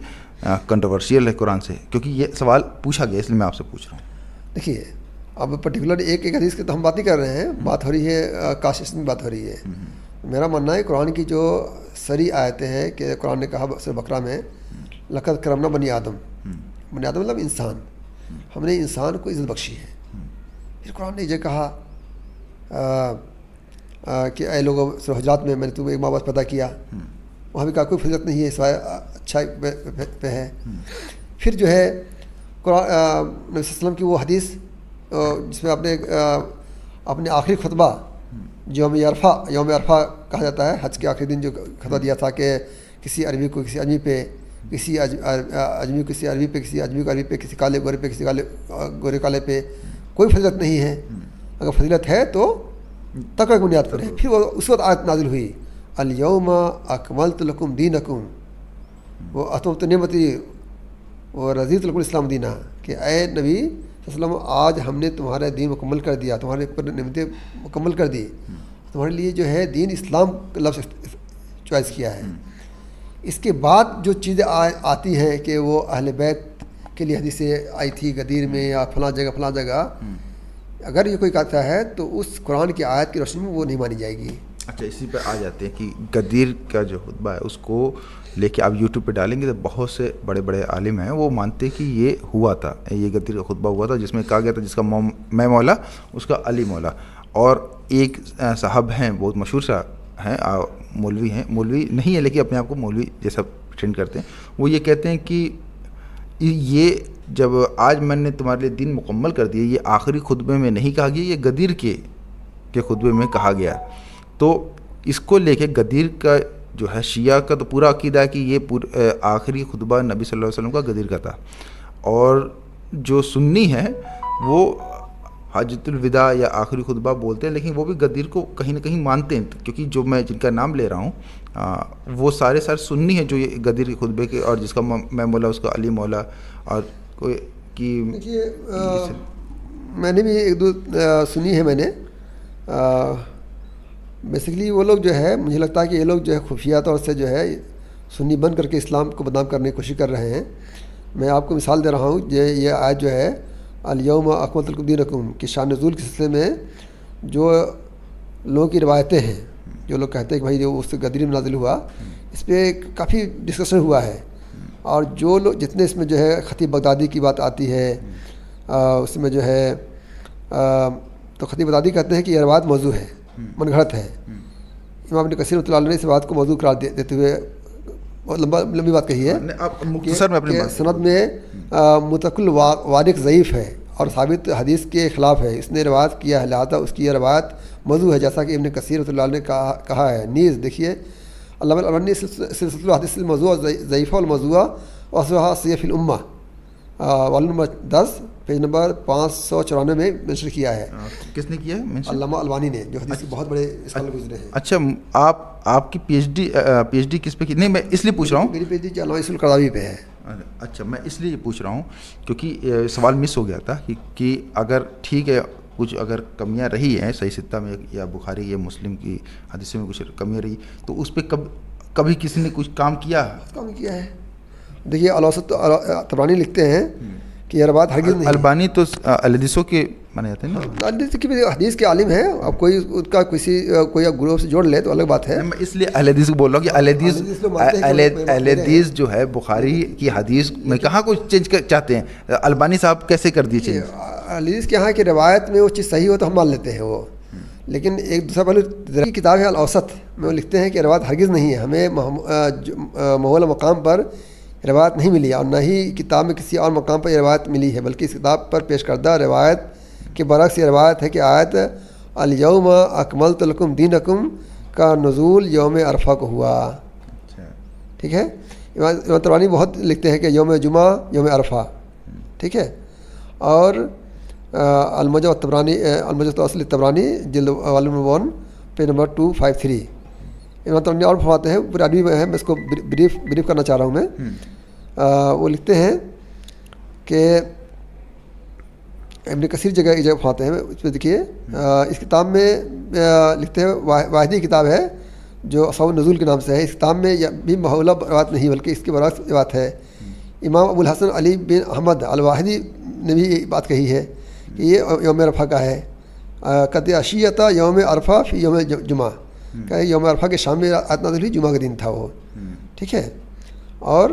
کنٹروورشیل ہے قرآن سے, کیونکہ یہ سوال پوچھا گیا اس لیے میں آپ سے پوچھ رہا ہوں. دیکھیے اب پرٹیکولر ایک حدیث کی تو ہم بات نہیں کر رہے ہیں, بات ہو رہی ہے کاشف میں بات ہو رہی ہے. میرا ماننا ہے قرآن کی جو سری آیتیں ہیں کہ قرآن نے کہا سورہ بقرہ میں لقد کرمنا بنی آدم, بنی آدم مطلب انسان, ہم نے انسان کو عزت بخشی ہے. پھر قرآن نے یہ کہا کہ اے لوگوں سورہ حجرات میں نے تمہیں ایک ماں باپ پیدا کیا, وہاں بھی کہا کوئی فضیلت نہیں ہے سوائے اچھا پہ ہے. پھر جو ہے قرآن نبی صلی اللہ علیہ وسلم کی وہ حدیث جس میں اپنے آخری خطبہ یوم عرفہ کہا جاتا ہے, حج کے آخری دن جو خطبہ دیا تھا کہ کسی عربی کو کسی اجمی پہ, کسی اجمی کو کسی عربی پہ, کسی اجمی کو عربی پہ, کسی کالے گورے پہ, کسی گورے کالے پہ کوئی فضیلت نہیں ہے, اگر فضیلت ہے تو تقوی کی بنیاد پر ہے. پھر وہ اس وقت آیت نازل ہوئی الیوم اکملت لکم دینکم وہ اتممت نعمتی و رضیت لکم الاسلام دینا, کہ اے نبی صلی اللہ علیہ وسلم آج ہم نے تمہارا دین مکمل کر دیا, تمہارے اوپر نعمتیں مکمل کر دی, تمہارے لیے جو ہے دین اسلام کا لفظ چوائس کیا ہے. اس کے بعد جو چیزیں آتی ہیں کہ وہ اہل بیت کے لیے حدیثیں آئی تھی غدیر میں یا فلاں جگہ, اگر یہ کوئی کہتا ہے تو اس قرآن کی آیت کی روشنی میں وہ نہیں مانی جائے گی. اچھا, اسی پہ آ جاتے ہیں کہ غدیر کا جو خطبہ ہے اس کو لے کے آپ یوٹیوب پہ ڈالیں گے تو بہت سے بڑے بڑے عالم ہیں وہ مانتے کہ یہ ہوا تھا, یہ غدیر کا خطبہ ہوا تھا جس میں کہا گیا تھا جس کا میں مولا اس کا علی مولا. اور ایک صاحب ہیں بہت مشہور صاحب ہیں, مولوی ہیں, مولوی نہیں ہے لیکن اپنے آپ کو مولوی جیسا پریٹینڈ کرتے ہیں, وہ یہ کہتے ہیں کہ یہ جب آج میں نے تمہارے لیے دین مکمل کر دیا, یہ آخری خطبے میں نہیں کہا گیا, یہ غدیر کے خطبے میں کہا گیا. تو اس کو لے کے غدیر کا جو ہے شیعہ کا تو پورا عقیدہ ہے کہ یہ آخری خطبہ نبی صلی اللہ علیہ وسلم کا غدیر کا تھا, اور جو سنی ہے وہ حجۃ الوداع یا آخری خطبہ بولتے ہیں, لیکن وہ بھی غدیر کو کہیں نہ کہیں مانتے ہیں, کیونکہ جو میں جن کا نام لے رہا ہوں وہ سارے سنی ہیں جو یہ غدیر کے خطبے کے, اور جس کا میں مولا اس کا علی مولا, اور کوئی کی دیکھیے میں نے بھی ایک دو سنی ہے میں نے. بیسیکلی وہ لوگ جو ہے مجھے لگتا ہے کہ یہ لوگ جو ہے خفیہ طور سے جو ہے سنی بن کر کے اسلام کو بدنام کرنے کی کوشش کر رہے ہیں. میں آپ کو مثال دے رہا ہوں. یہ آیت جو ہے الیوم اکملت لکم دینکم کی شان نزول کے سلسلے میں جو لوگوں کی روایتیں ہیں, جو لوگ کہتے ہیں کہ بھائی جو اس غدیر میں نازل ہوا, اس پہ کافی ڈسکشن ہوا ہے. اور جو لوگ جتنے اس میں جو ہے خطیب بغدادی کی بات آتی ہے اس میں جو ہے تو خطیب بغدادی کہتے ہیں کہ یہ روایت موضوع ہے, من گھڑت ہے. امام ابن کثیر رحمۃ اللہ علیہ نے اس بات کو موضوع قرار دیتے ہوئے بہت لمبی بات کہی ہے کہ سند میں متقل وارق ضعیف ہے اور ثابت حدیث کے خلاف ہے, اس نے روایت کیا ہے, لہٰذا اس کی یہ روایت موضوع ہے, جیسا کہ ابن کثیر رحمۃ اللہ علیہ نے کہا ہے. نیز دیکھیے علامہ البانی سلسلۃ الحدیث الموضوع ضعیفہ الموضوع وصححہ سیف الامہ والیوم نمبر 10 پیج نمبر 594 میں منشر کیا ہے. کس نے کیا ہے؟ علامہ البانی نے, جو حدیث کے بہت بڑے اسکالر گزرے ہیں. اچھا, آپ کی پی ایچ ڈی کس پہ کی؟ نہیں میں اس لیے پوچھ رہا ہوں, میری پی ایچ ڈی علامہ یوسف القرضاوی پہ ہے. اچھا, میں اس لیے پوچھ رہا ہوں کیونکہ سوال مس ہو گیا تھا کہ اگر ٹھیک ہے کچھ اگر کمیاں رہی ہیں صحیح ستہ میں یا بخاری یا مسلم کی حدیثوں میں کچھ کمیاں رہی تو اس پہ کبھی کسی نے کچھ کام کیا ہے؟ دیکھیے الاوسط طبرانی لکھتے ہیں کہ یہ روایت ہرگز نہیں. البانی تو الحدیثوں کے مانے جاتے ہیں نا, حدیث کے عالم ہیں. اب کوئی اس کا کوئی گروہ سے جوڑ لے تو الگ بات ہے. میں اس لیے اہل حدیث کو بول رہا ہوں کہ اہل حدیث جو ہے بخاری کی حدیث میں کہاں کچھ چینج چاہتے ہیں, البانی صاحب کیسے کر دیے چینج؟ اہل حدیث کے یہاں کی روایت میں وہ چیز صحیح ہو تو ہم مان لیتے ہیں وہ, لیکن ایک دوسرا پہلو کی کتاب ہے الاوسط میں وہ لکھتے ہیں کہ روایت ہرگز نہیں ہے, ہمیں محول مقام پر روایت نہیں ملی اور نہ ہی کتاب میں کسی اور مقام پر یہ روایت ملی ہے, بلکہ اس کتاب پر پیش کردہ روایت کے برعکس یہ روایت ہے کہ آیت الیوم اکملت لکم دینکم کا نزول یوم عرفہ کو ہوا. ٹھیک ہے, امام طبرانی بہت لکھتے ہیں کہ یوم جمعہ یوم عرفہ. ٹھیک ہے, اور الموجم الاصل طبرانی جلد والیوم نمبر 1 پیج نمبر 253 امام طبرانی اور فرماتے ہیں, پورے عربی میں ہے, میں اس کو بریف کرنا چاہ رہا ہوں. میں وہ لکھتے ہیں کہ ابن کثیر جگہ فرماتے ہیں, اس پہ دیکھیے اس کتاب میں لکھتے ہیں واحدی کتاب ہے جو اسباب النزول کے نام سے ہے. اس کتاب میں بھی محولہ روایت نہیں بلکہ اس کے برعکس روایت ہے. امام ابو الحسن علی بن احمد الواحدی نے بھی یہ بات کہی ہے کہ یہ یوم عرفہ کا ہے. قد عشیۃ یوم عرفہ فی یوم جمعہ, کہ یوم عرفہ کے شام میں آیت نازل ہوئی, جمعہ کا دن تھا وہ. ٹھیک ہے, اور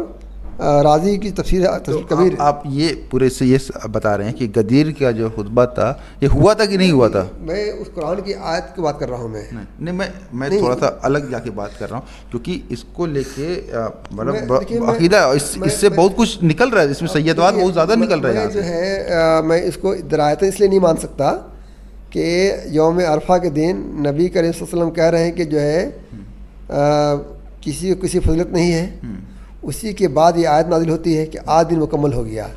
راضی کی تفسیر کبیر. آپ یہ پورے سے یہ بتا رہے ہیں کہ غدیر کا جو خطبہ تھا یہ ہوا تھا کہ نہیں ہوا تھا؟ میں اس قرآن کی آیت کی بات کر رہا ہوں. نہیں میں تھوڑا سا الگ جا کے بات کر رہا ہوں کیونکہ اس کو لے کے مطلب عقیدہ اس سے بہت کچھ نکل رہا ہے, اس میں سیدوات بہت زیادہ نکل رہے ہیں. جو ہے میں اس کو درایتیں اس لیے نہیں مان سکتا کہ یوم عرفہ کے دن نبی کریم صلی اللہ علیہ وسلم کہہ رہے ہیں کہ جو ہے کسی فضیلت نہیں ہے, اسی کے بعد یہ آیت نازل ہوتی ہے کہ آج دن مکمل ہو گیا.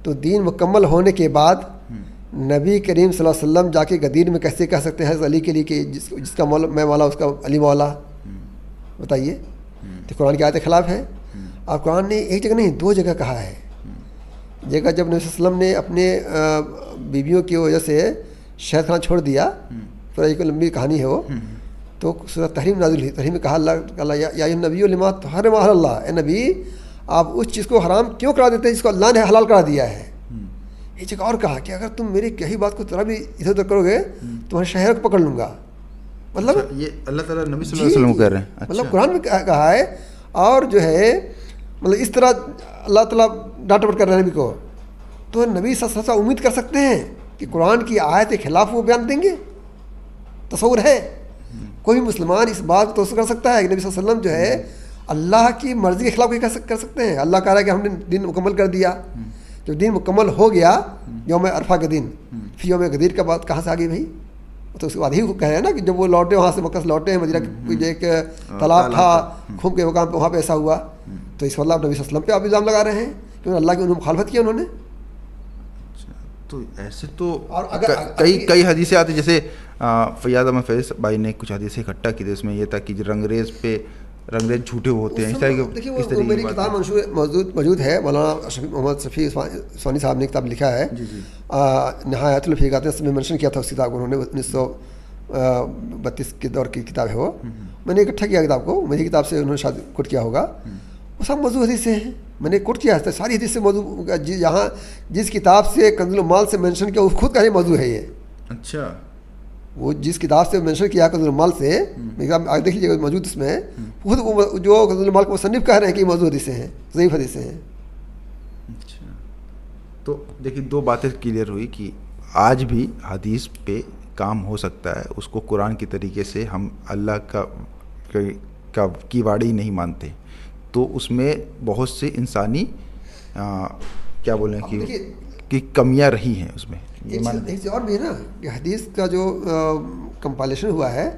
تو دین مکمل ہونے کے بعد نبی کریم صلی اللہ علیہ وسلم جا کے غدیر میں کیسے کہہ سکتے ہیں حضرت علی کے لیے کہ جس کا مولا میں مولا اس کا علی مولا؟ بتائیے, تو قرآن کی آیت کے خلاف ہے. اور قرآن نے ایک جگہ نہیں 2 جگہ کہا ہے. جگہ جب نبی صلی اللہ علیہ وسلم نے اپنے بیویوں کی وجہ سے شہد خانہ چھوڑ دیا, پھر ایک لمبی کہانی ہے وہ, تو سورۃ تحریم نازل ہوئی. تحریم میں کہا اللہ یا نبی لما تحرم اللہ, اے نبی آپ اس چیز کو حرام کیوں کرا دیتے ہیں جس کو اللہ نے حلال کرا دیا ہے. ایک جگہ اور کہا کہ اگر تم میری کہی بات کو ذرا بھی ادھر ادھر کرو گے تمہارے شہر کو پکڑ لوں گا. مطلب یہ اللہ تعالیٰ نبی صلی اللہ علیہ وسلم کہہ رہے ہیں, مطلب قرآن میں کہا ہے. اور جو ہے مطلب اس طرح اللہ تعالیٰ ڈانٹ ڈپٹ کر رہے ہیں نبی کو, تو نبی صلی اللہ علیہ وسلم امید کر سکتے ہیں کہ قرآن کی آیت کے خلاف وہ بیان دیں گے؟ تصور ہے کوئی مسلمان اس بات کو تصور کر سکتا ہے کہ نبی صلی اللہ علیہ وسلم جو ہے اللہ کی مرضی کے خلاف کر سکتے ہیں؟ اللہ کہہ رہا ہے کہ ہم نے دن مکمل کر دیا. جب دن مکمل ہو گیا یوم عرفہ کے دن, پھر یوم غدیر کا بات کہاں سے آ گئی بھائی؟ تو اس کے بعد ہی کہہ رہے ہیں نا کہ جب وہ لوٹے وہاں سے مکہ سے لوٹے ہیں, مدینہ ایک تالاب تھا کھوم کے مقام پہ, وہاں پہ ایسا ہوا, تو اس واللہ نبی صلی اللہ علیہ وسلم پہ آپ الزام لگا رہے ہیں کہ اللہ کی انہوں نے مخالفت کی انہوں نے. تو ایسے تو کئی حدیثیں آتی, جیسے فیاض احمد فیض بھائی نے کچھ حدیثیں اکٹھا کی تھی, اس میں یہ تھا کہ رنگریز پہ رنگریز جھوٹے ہوتے ہیں، اس طرح کی دیکھیے اس وہ طرح میری کی بات کتاب موجود ہے، مولانا محمد شفیع عثمانی صاحب نے کتاب لکھا ہے نہایت الفیقات، اس میں منشن کیا تھا اس کتاب کو انہوں نے 1932 کے دور کی کتاب ہے وہ، میں نے اکٹھا کیا کتاب کو، میری کتاب سے انہوں نے شاید کوٹ کیا ہوگا، وہ سب موضوع حدیث سے ہیں، میں نے کوٹ کیا ہے ساری حدیث سے موضوع، یہاں جس کتاب سے کنز المال سے مینشن کیا وہ خود کا ہی موضوع ہے یہ. اچھا وہ جس کتاب سے مینشن کیا کنز المال سے، آگے دیکھ لیجیے موجود اس میں خود وہ جو کنز المال کو مصنف کہہ رہے ہیں کہ موضوع حدیثیں ہیں، ضعیف حدیثیں ہیں. اچھا، تو دیکھیے دو باتیں کلیئر ہوئی کہ آج بھی حدیث پہ کام ہو سکتا ہے، اس کو قرآن کی طریقے سے ہم اللہ کی واڑی نہیں مانتے، تو اس میں بہت سے انسانی کیا بولیں کہ کمیاں رہی ہیں اس میں. ایک چیز اور بھی ہے نا کہ حدیث کا جو کمپائلیشن ہوا ہے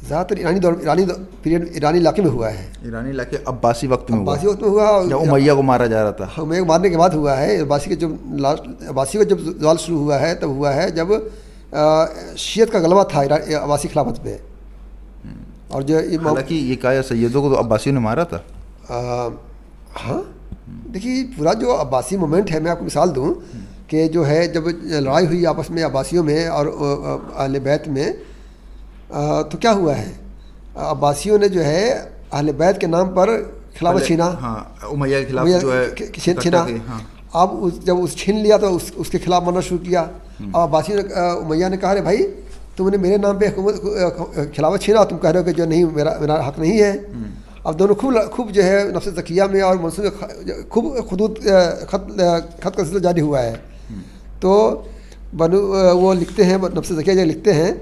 زیادہ تر ایرانی علاقے میں ہوا ہے، ایرانی علاقے عباسی وقت میں ہوا، جب امیہ کو مارا جا رہا تھا، امیہ کو مارنے کے بعد ہوا ہے. عباسی کا جب زوال شروع ہوا ہے تب ہوا ہے جب شیعت کا غلبہ تھا عباسی خلافت پہ. اور جو حالانکہ یہ کہا سیدوں کو تو عباسیوں نے مارا تھا. ہاں دیکھیے پورا جو عباسی مومنٹ ہے، میں آپ کو مثال دوں کہ جو ہے جب لڑائی ہوئی آپس میں عباسیوں میں اور اہل بیت میں، تو کیا ہوا ہے، عباسیوں نے جو ہے اہل بیت کے نام پر خلافت چھینا، امیہ کے خلاف جو ہے چھینا. اب جب چھین لیا تو اس کے خلاف مرنا شروع کیا. اب عباسیوں نے امیہ نے کہا رے بھائی تم نے میرے نام پہ خلافت چھینا، تم کہہ رہے ہو کہ جو نہیں میرا حق نہیں ہے. اب دونوں خوب جو ہے نفس زکیہ میں اور منصور خوب خطوط خط کا سلسلہ جاری ہوا ہے. تو وہ لکھتے ہیں نفس زکیہ جو لکھتے ہیں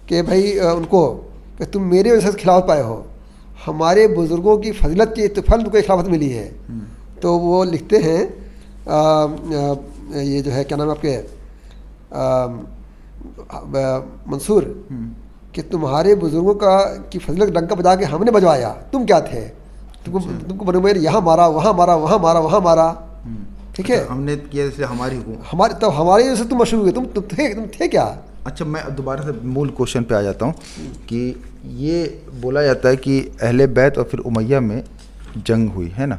کہ بھائی ان کو کہ تم میرے وجہ سے خلافت پائے ہو، ہمارے بزرگوں کی فضیلت کی اتفاق کو خلافت ملی ہے. تو وہ لکھتے ہیں یہ جو ہے کیا نام ہے آپ کے منصور کہ تمہارے بزرگوں کی فضیلت ڈنکا بجا کے ہم نے بجوایا، تم کیا تھے، تم کو بنو میرے یہاں مارا وہاں مارا وہاں مارا وہاں مارا. ٹھیک ہے، ہم نے کیا جیسے ہماری تب ہماری وجہ سے تم مشہور ہوئے، تم تھے کیا. اچھا میں دوبارہ سے مول کوشچن پہ آ جاتا ہوں کہ یہ بولا جاتا ہے کہ اہل بیت اور پھر امیہ میں جنگ ہوئی ہے نا،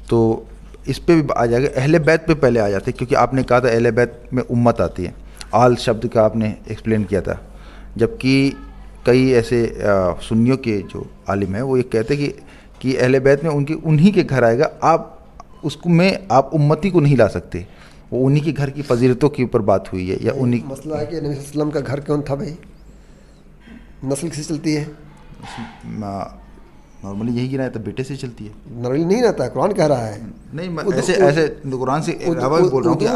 تو اس پہ بھی آ جائے گا. اہل بیت پہ پہلے آ جاتے ہیں کیونکہ آپ نے کہا تھا اہل بیت میں امت آتی ہے، آل شبد کا آپ نے ایکسپلین کیا تھا، جبکہ کئی ایسے سنیوں کے جو عالم ہیں وہ یہ کہتے ہیں کہ اہل بیت میں انہی کے گھر آئے گا، آپ اس کو میں آپ امتی کو نہیں لا سکتے، وہ انہی کے گھر کی فضیلتوں کے اوپر بات ہوئی ہے. یا انہی مسئلہ ہے کہ نبی صلی اللہ علیہ وسلم کا گھر کون تھا بھائی، نسل کسی چلتی ہے، نارملی یہی گرا ہے تو بیٹے سے چلتی ہے، نارملی نہیں رہتا ہے، قرآن کہہ رہا ہے. نہیں ایسے قرآن سے علاوہ بھی بول رہا ہوں کہ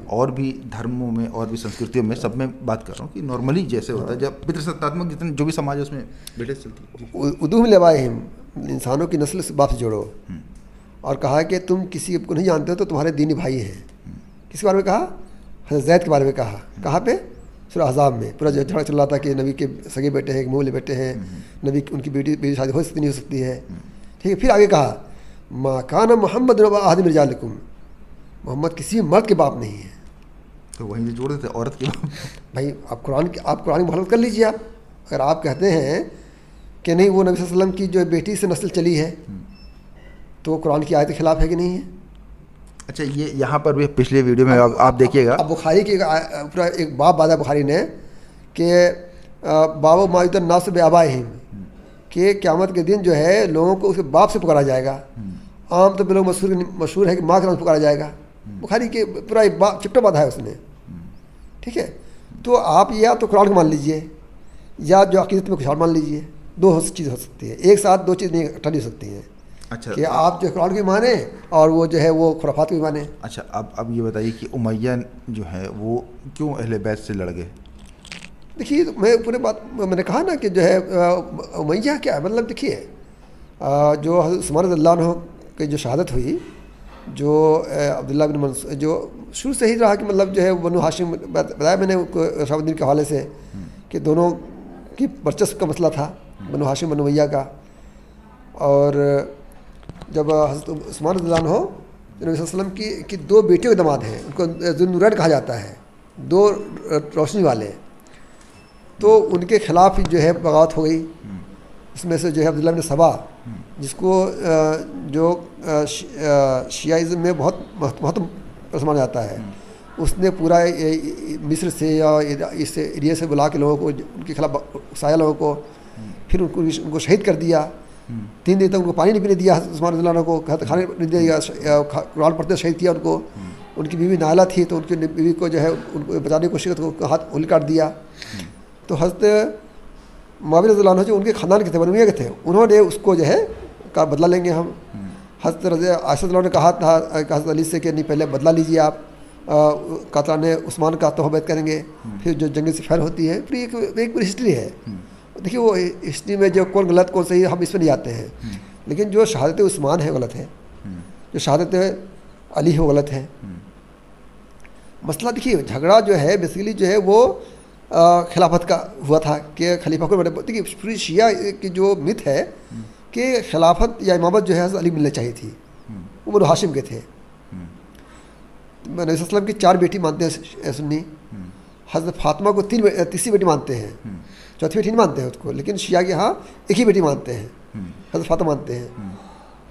اور بھی دھرموں میں اور بھی سنسکرتیوں میں سب میں بات کر رہا ہوں کہ نارملی جیسے ہوتا ہے جب پترستاتمک جتنے جو بھی سماج ہے اس میں بیٹے سے چلتی ہے. ادوم لبائہم، انسانوں کی نسل سے باپ سے جوڑو، اور کہا کہ تم کسی کو نہیں جانتے ہو تو تمہارے دینی بھائی ہیں. کس کے بارے میں کہا، حضرت زید کے بارے میں کہا. کہاں پہ، سورہ احزاب میں پورا جھگڑا چل رہا تھا کہ نبی کے سگے بیٹے ہیں، مولے بیٹے ہیں، نبی ان کی بیٹی شادی ہو سکتی نہیں ہو سکتی ہے. ٹھیک ہے، پھر آگے کہا ما کان محمد احد من رجالکم، محمد کسی مرد کے باپ نہیں ہے. تو وہیں سے جوڑ دیتے عورت کے باپ. بھائی آپ قرآن کی مخالفت کر لیجیے. آپ اگر آپ کہتے ہیں کہ نہیں وہ نبی صلی اللہ علیہ وسلم کی جو بیٹی سے نسل چلی ہے تو قرآن کی آیت کے خلاف ہے کہ نہیں ہے. اچھا یہ یہاں پر بھی پچھلے ویڈیو میں آپ دیکھیے گا، اب بخاری کی پورا ایک باب باندھا بخاری نے کہ باب ما یدعى الناس بآبائہم، کہ قیامت کے دن جو ہے لوگوں کو اس کے باپ سے پکارا جائے گا. عام طور پہ لوگ مشہور ہے کہ ماں کے نام سے پکارا جائے گا. بخاری کے پورا ایک چپٹر باندھا ہے اس نے. ٹھیک ہے، تو آپ یا تو قرآن کو مان لیجئے یا جو عقیدت میں کچھ اور مان لیجئے. دو چیز ہو سکتی ہے، ایک ساتھ دو چیز نہیں اکٹھا نہیں ہو سکتی ہیں. اچھا کہ آپ جو قرآن کو بھی مانیں اور وہ جو ہے وہ خرافات کو بھی مانیں. اچھا اب یہ بتائیے کہ امیہ جو ہے وہ کیوں اہل بیت سے لڑ گئے؟ دیکھیے میں پورے بات میں نے کہا نا کہ جو ہے امیہ کیا ہے، مطلب دیکھیے جو حضرت عثمان رضی اللہ عنہ کی جو شہادت ہوئی، جو عبداللہ بن منصور جو شروع سے ہی رہا کہ مطلب جو ہے بنو ہاشم، بتایا میں نے شہاب الدین کے حوالے سے کہ دونوں کی برچسپ کا مسئلہ تھا، بنو ہاشم بنو امیہ کا. اور جب حضرت عثمان رضی اللہ عنہ نبی صلی اللہ علیہ وسلم کی دو بیٹیوں کے داماد ہیں، ان کو ذو النورین کہا جاتا ہے، دو روشنی والے، تو ان کے خلاف جو ہے بغاوت ہو گئی. اس میں سے جو ہے عبداللہ بن سبا، جس کو جو شیعہ میں بہت مہتم سمجھا جاتا ہے، اس نے پورا مصر سے یا اس ایریا سے بلا کے لوگوں کو ان کے خلاف اکسایا لوگوں کو، پھر ان کو شہید کر دیا. 3 دن تک ان کو پانی نہیں پینے دیا، عثمان رضی اللہ عنہ کو کھانے نہیں دیا، قرآن پڑھتے شہید کیا ان کو. ان کی بیوی نائلہ تھی تو ان کی بیوی کو جو ہے ان کو بچانے کی کوشش کی تو ہاتھ انگلی کاٹ دیا. تو حضرت معاویہ رضی اللہ عنہ جو ان کے خاندان کے تھے، بنو امیہ کے تھے، انہوں نے اس کو جو ہے کہا بدلہ لیں گے ہم. حضرت عائشہ رضی اللہ عنہ نے کہا تھا حضرت علی سے کہ نہیں پہلے بدلہ لیجیے آپ، قاتلان عثمان کا توبہ بیعت کریں گے، پھر جو جنگ سفیر ہوتی ہے. پھر ایک پوری ہسٹری ہے. دیکھیے وہ ہسٹری میں جو کون غلط کون صحیح ہم اس میں نہیں آتے ہیں، لیکن جو شہادت عثمان ہے غلط ہے، جو شہادت علی ہے وہ غلط ہے. مسئلہ دیکھیے جھگڑا جو ہے بیسیکلی جو ہے وہ خلافت کا ہوا تھا کہ خلیفہ کو. دیکھیے پوری شیعہ کی جو مت ہے کہ خلافت یا امامت جو ہے حضرت علی ملنے چاہیے تھی، وہ بنو ہاشم کے تھے. نبی صلی اللہ علیہ وسلم کی 4 بیٹی مانتے ہیں سنی، حضرت فاطمہ کو تیسری بیٹی مانتے ہیں، چوتھی بیٹی نہیں مانتے ہیں اس کو، لیکن شیعہ کے ہاں ایک ہی بیٹی مانتے ہیں، حضرت فاطمہ مانتے ہیں.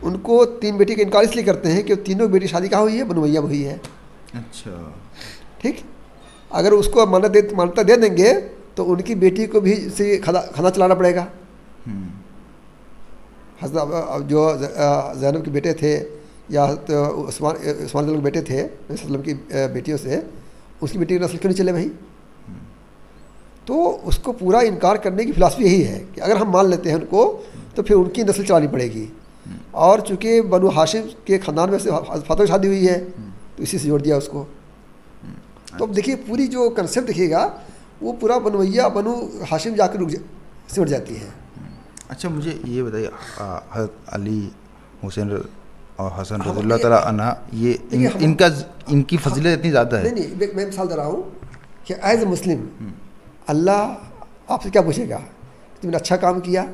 ان کو 3 بیٹی کا انکار اس لیے کرتے ہیں کہ تینوں بیٹی شادی کہاں ہوئی ہے؟ بنو امیہ میں ہوئی ہے. اچھا ٹھیک. اگر اس کو مانتا دے دیں گے تو ان کی بیٹی کو بھی سے کھانا چلانا پڑے گا. حضرت جو زینب کے بیٹے تھے یا عثمان کے بیٹے تھے نبی صلی اللہ علیہ وسلم کی بیٹیوں سے، اس کی بیٹی کی نسل کیوں نہیں چلے بھائی؟ تو اس کو پورا انکار کرنے کی فلسفی یہی ہے کہ اگر ہم مان لیتے ہیں ان کو تو پھر ان کی نسل چلانی پڑے گی. اور چونکہ بنو ہاشم کے خاندان میں سے فاطمہ کی شادی ہوئی ہے تو اسی سے جوڑ دیا اس کو. تو اب دیکھیے پوری جو کنسیپٹ دیکھیے گا وہ پورا بنو امیہ بنو ہاشم جا کے سمٹ جاتی ہے. اچھا مجھے یہ بتائیے، حضرت علی حسین اور حسن رضی اللہ تعالیٰ عنہ یہ ان کی فضیلت اتنی زیادہ ہے؟ نہیں، میں مثال دے رہا ہوں کہ ایز اے مسلم اللہ آپ سے کیا پوچھے گا؟ تم نے اچھا کام کیا،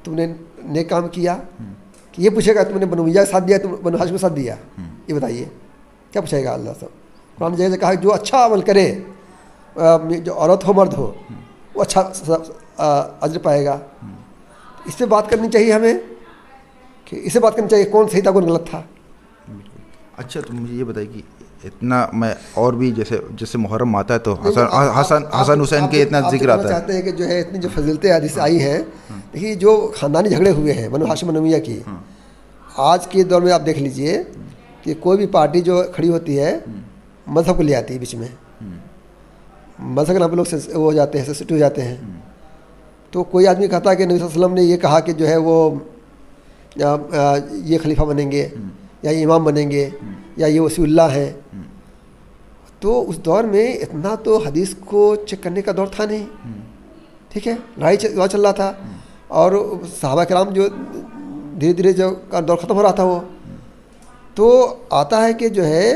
تم نے نیک کام کیا، کہ یہ پوچھے گا تم نے بنو امیہ کا ساتھ دیا، تم بنو ہاشم کا ساتھ دیا؟ یہ بتائیے کیا پوچھے گا اللہ سب؟ قرآن جیسے کہا جو اچھا عمل کرے، جو عورت ہو مرد ہو، وہ اچھا اجر پائے گا. اس سے بات کرنی چاہیے ہمیں، کہ اسے بات کرنی چاہیے کون صحیح تھا کون غلط تھا. اچھا تو مجھے یہ بتائیے کہ اتنا میں اور بھی جیسے محرم آتا ہے تو حسن حسین کے اتنا ذکر آتا ہے. چاہتے ہیں کہ جو ہے اتنی جو فضیلتیں حدیث آئی ہیں. دیکھیے جو خاندانی جھگڑے ہوئے ہیں بنو ہاشم بنو امیہ کی، آج کے دور میں آپ دیکھ لیجئے کہ کوئی بھی پارٹی جو کھڑی ہوتی ہے مذہب کو لے آتی ہے بیچ میں، مذہب کے نام پہ لوگ وہ ہو جاتے ہیں، سینسٹیو ہو جاتے ہیں. تو کوئی آدمی کہتا ہے کہ نبی صلی اللہ علیہ وسلم نے یہ کہا کہ جو ہے وہ یہ خلیفہ بنیں گے یا یہ امام بنیں گے یا یہ وصی اللہ ہیں. تو اس دور میں اتنا تو حدیث کو چیک کرنے کا دور تھا نہیں، ٹھیک ہے، لڑائی چل رہا تھا، اور صحابہ کرام جو دھیرے دھیرے جو کا دور ختم ہو رہا تھا وہ تو آتا ہے کہ جو ہے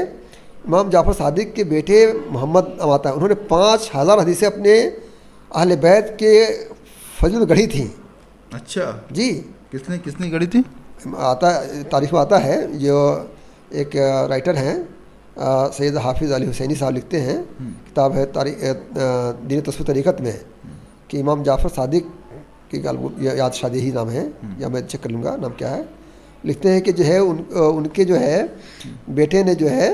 امام جعفر صادق کے بیٹے محمد آتا ہے، انہوں نے 5000 حدیثیں اپنے اہل بیت کے فضل میں گڑھی تھیں. اچھا جی کس نے گڑھی تھی؟ آتا تاریخ میں آتا ہے، جو ایک رائٹر ہیں سید حافظ علی حسینی صاحب لکھتے ہیں، کتاب ہے دین تصوف طریقت میں، کہ امام جعفر صادق کی یاد شادی ہی نام ہے، یا میں چیک کر لوں گا نام کیا ہے. لکھتے ہیں کہ جو ہے ان کے جو ہے بیٹے نے جو ہے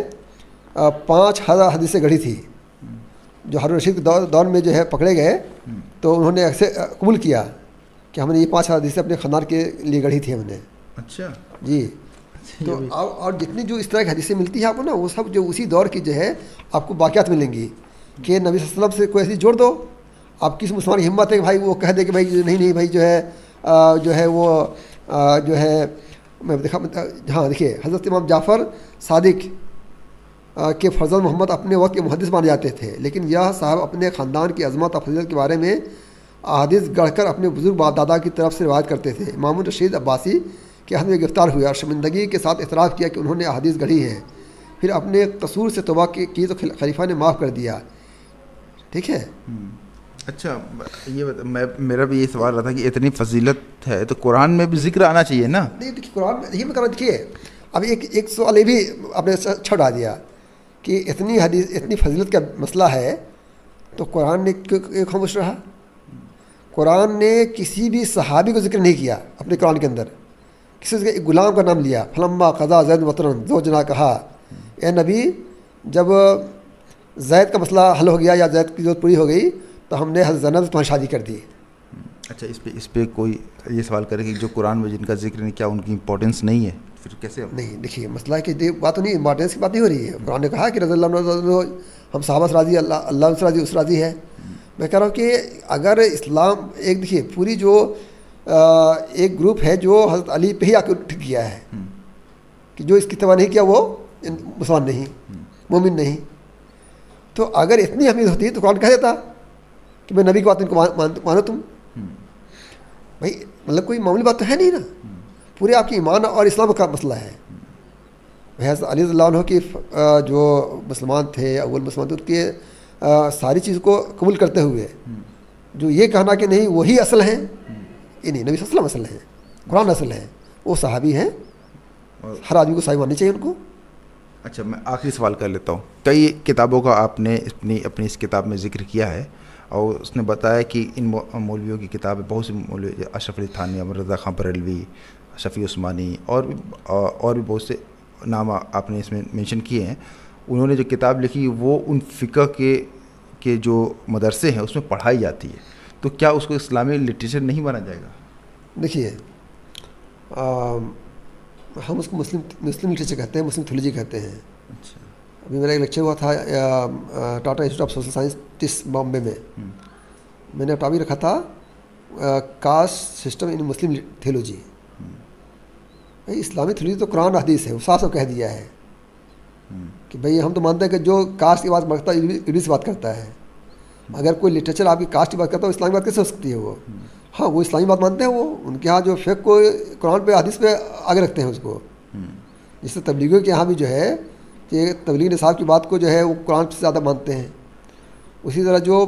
5000 حدیثیں گڑھی تھی، جو ہارون رشید کے دور میں جو ہے پکڑے گئے تو انہوں نے ایسے قبول کیا کہ ہم نے یہ 5000 حدیثیں اپنے خاندان کے لیے گڑھی تھی ہم نے. اچھا جی. تو اور جتنی جو اس طرح کی حدیثیں ملتی ہیں آپ کو نا، وہ سب جو اسی دور کی جو ہے آپ کو باقیات ملیں گی کہ نبی صلی اللہ علیہ وسلم سے کوئی ایسی جوڑ دو. آپ کس مسلمان کی ہمت ہے کہ بھائی وہ کہہ دے کہ بھائی نہیں بھائی جو ہے وہ جو ہے میں دیکھا. ہاں دیکھیے حضرت امام جعفر صادق کہ فرزند محمد اپنے وقت کے محدث مانے جاتے تھے، لیکن یہ صاحب اپنے خاندان کی عظمت اور فضیلت کے بارے میں احادیث گڑھ کر اپنے بزرگ باپ دادا کی طرف سے روایت کرتے تھے. امام الرشید عباسی کے حد میں گرفتار ہوئے اور شرمندگی کے ساتھ اعتراف کیا کہ انہوں نے احادیث گڑھی ہیں، پھر اپنے قصور سے توبہ کی تو خلیفہ نے معاف کر دیا. ٹھیک ہے. اچھا یہ میرا بھی یہ سوال رہا تھا کہ اتنی فضیلت ہے تو قرآن میں بھی ذکر آنا چاہیے نا. نہیں دیکھیے قرآن میں یہ میں کرنا. دیکھیے اب ایک سوال یہ بھی آپ نے چھڑا دیا کہ اتنی حدیث اتنی فضیلت کا مسئلہ ہے تو قرآن نے کیوں خاموش رہا؟ قرآن نے کسی بھی صحابی کو ذکر نہیں کیا اپنے قرآن کے اندر. کسی ایک غلام کا نام لیا. فلما قضا زید وطرن زوجنا کہا اے نبی جب زید کا مسئلہ حل ہو گیا یا زید کی ضرورت پوری ہو گئی تو ہم نے حضرت زینب سے تمہاری شادی کر دی. اچھا اس پہ کوئی یہ سوال کرے کہ جو قرآن میں جن کا ذکر نہیں کیا ان کی امپورٹنس نہیں ہے پھر کیسے؟ نہیں دیکھیے مسئلہ ہے کہ بات تو نہیں امپورٹنس کی بات نہیں ہو رہی ہے. قرآن نے کہا کہ رضی اللہ عنہ ہم صحابہ سے راضی اللہ سے راضی اس راضی ہے. میں کہہ رہا ہوں کہ اگر اسلام ایک دیکھیے پوری جو ایک گروپ ہے جو حضرت علی پہ ہی آ کے اٹھ گیا ہے کہ جو اس کی اتباع نہیں کیا وہ مسلمان نہیں مومن نہیں. تو اگر اتنی اہمیت ہوتی تو قرآن کہہ دیتا کہ میں نبی کی بات ان کو مانو تم. بھائی مطلب کوئی معمولی بات تو ہے نہیں نا. پورے آپ کی ایمان اور اسلام کا مسئلہ ہے. حضرت علی رضی اللہ عنہ کی جو مسلمان تھے اول مسلمان تھے ان کے ساری چیز کو قبول کرتے ہوئے جو یہ کہنا کہ نہیں وہی اصل ہیں یہ نہیں. نبی صلی اللہ علیہ وسلم اصل ہے قرآن اصل ہے. وہ صحابی ہیں ہر آدمی کو صحابی ماننی چاہیے ان کو. اچھا میں آخری سوال کر لیتا ہوں. کئی کتابوں کا آپ نے اپنی اس کتاب میں ذکر کیا ہے اور اس نے بتایا کہ ان مولویوں کی کتابیں بہت سی مولوی اشرف علی تھانوی امر رضا خان بریلوی شفیع عثمانی اور بھی بہت سے نام آپ نے اس میں مینشن کیے ہیں. انہوں نے جو کتاب لکھی وہ ان فقہ کے جو مدرسے ہیں اس میں پڑھائی جاتی ہے. تو کیا اس کو اسلامی لٹریچر نہیں مانا جائے گا؟ دیکھیے ہم اس کو مسلم لٹریچر کہتے ہیں مسلم تھیولوجی کہتے ہیں. اچھا ابھی میرا ایک لیکچر ہوا تھا Tata institute of social science Bombay میں نے ٹاپک رکھا تھا کاسٹ سسٹم ان مسلم تھیولوجی. بھائی اسلامی تھیولوجی تو قرآن حدیث ہے. وہ صاف صاف کہہ دیا ہے کہ بھئی ہم تو مانتے ہیں کہ جو کاسٹ کی بات کرتا ہے ابلیس سے بات کرتا ہے. اگر کوئی لٹریچر آپ کی کاسٹ کی بات کرتا ہے اسلامی بات کیسے ہو سکتی ہے؟ وہ ہاں وہ اسلامی بات مانتے ہیں. وہ ان کے ہاں جو فقہ کو قرآن پہ حدیث پہ آگے رکھتے ہیں اس کو. جس سے تبلیغیوں کے یہاں بھی جو ہے کہ تبلیغ نصاب کی بات کو جو ہے وہ قرآن سے زیادہ مانتے ہیں. اسی طرح جو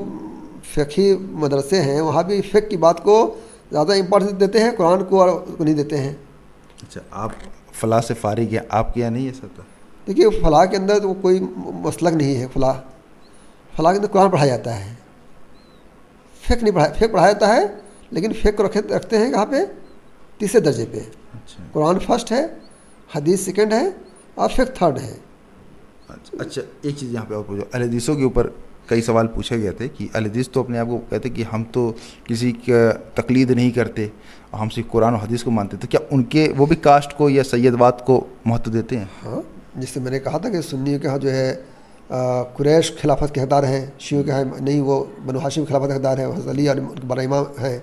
فقہی مدرسے ہیں وہاں بھی فقہ کی بات کو زیادہ امپورٹنس دیتے ہیں قرآن کو اور اس کو نہیں دیتے ہیں. اچھا آپ فلاح سے فارغ ہیں آپ کے یہاں نہیں ہے سر؟ دیکھیے فلاح کے اندر تو کوئی مسلک نہیں ہے. فلاح کے اندر قرآن پڑھایا جاتا ہے فقہ نہیں فقہ پڑھایا جاتا ہے لیکن فقہ کو رکھتے ہیں کہاں پہ تیسرے درجے پہ. قرآن فرسٹ ہے حدیث سیکنڈ ہے اور فقہ تھرڈ ہے. اچھا ایک چیز یہاں پہ اور پوچھو. اہل حدیثوں کے اوپر کئی سوال پوچھے گئے تھے کہ اہل حدیث تو اپنے آپ کو کہتے کہ ہم تو کسی کا تقلید نہیں کرتے ہم صرف قرآن و حدیث کو مانتے. تو کیا ان کے وہ بھی کاسٹ کو یا سیدوات کو مہتو دیتے ہیں؟ ہاں جس سے میں نے کہا تھا کہ سنیوں کے ہاں جو ہے قریش خلافت کے حقدار ہیں. شیعوں کے ہاں نہیں وہ بنو ہاشم خلافت کے حقدار ہیں. حضرت علی اور ان کے بڑا امام ہیں.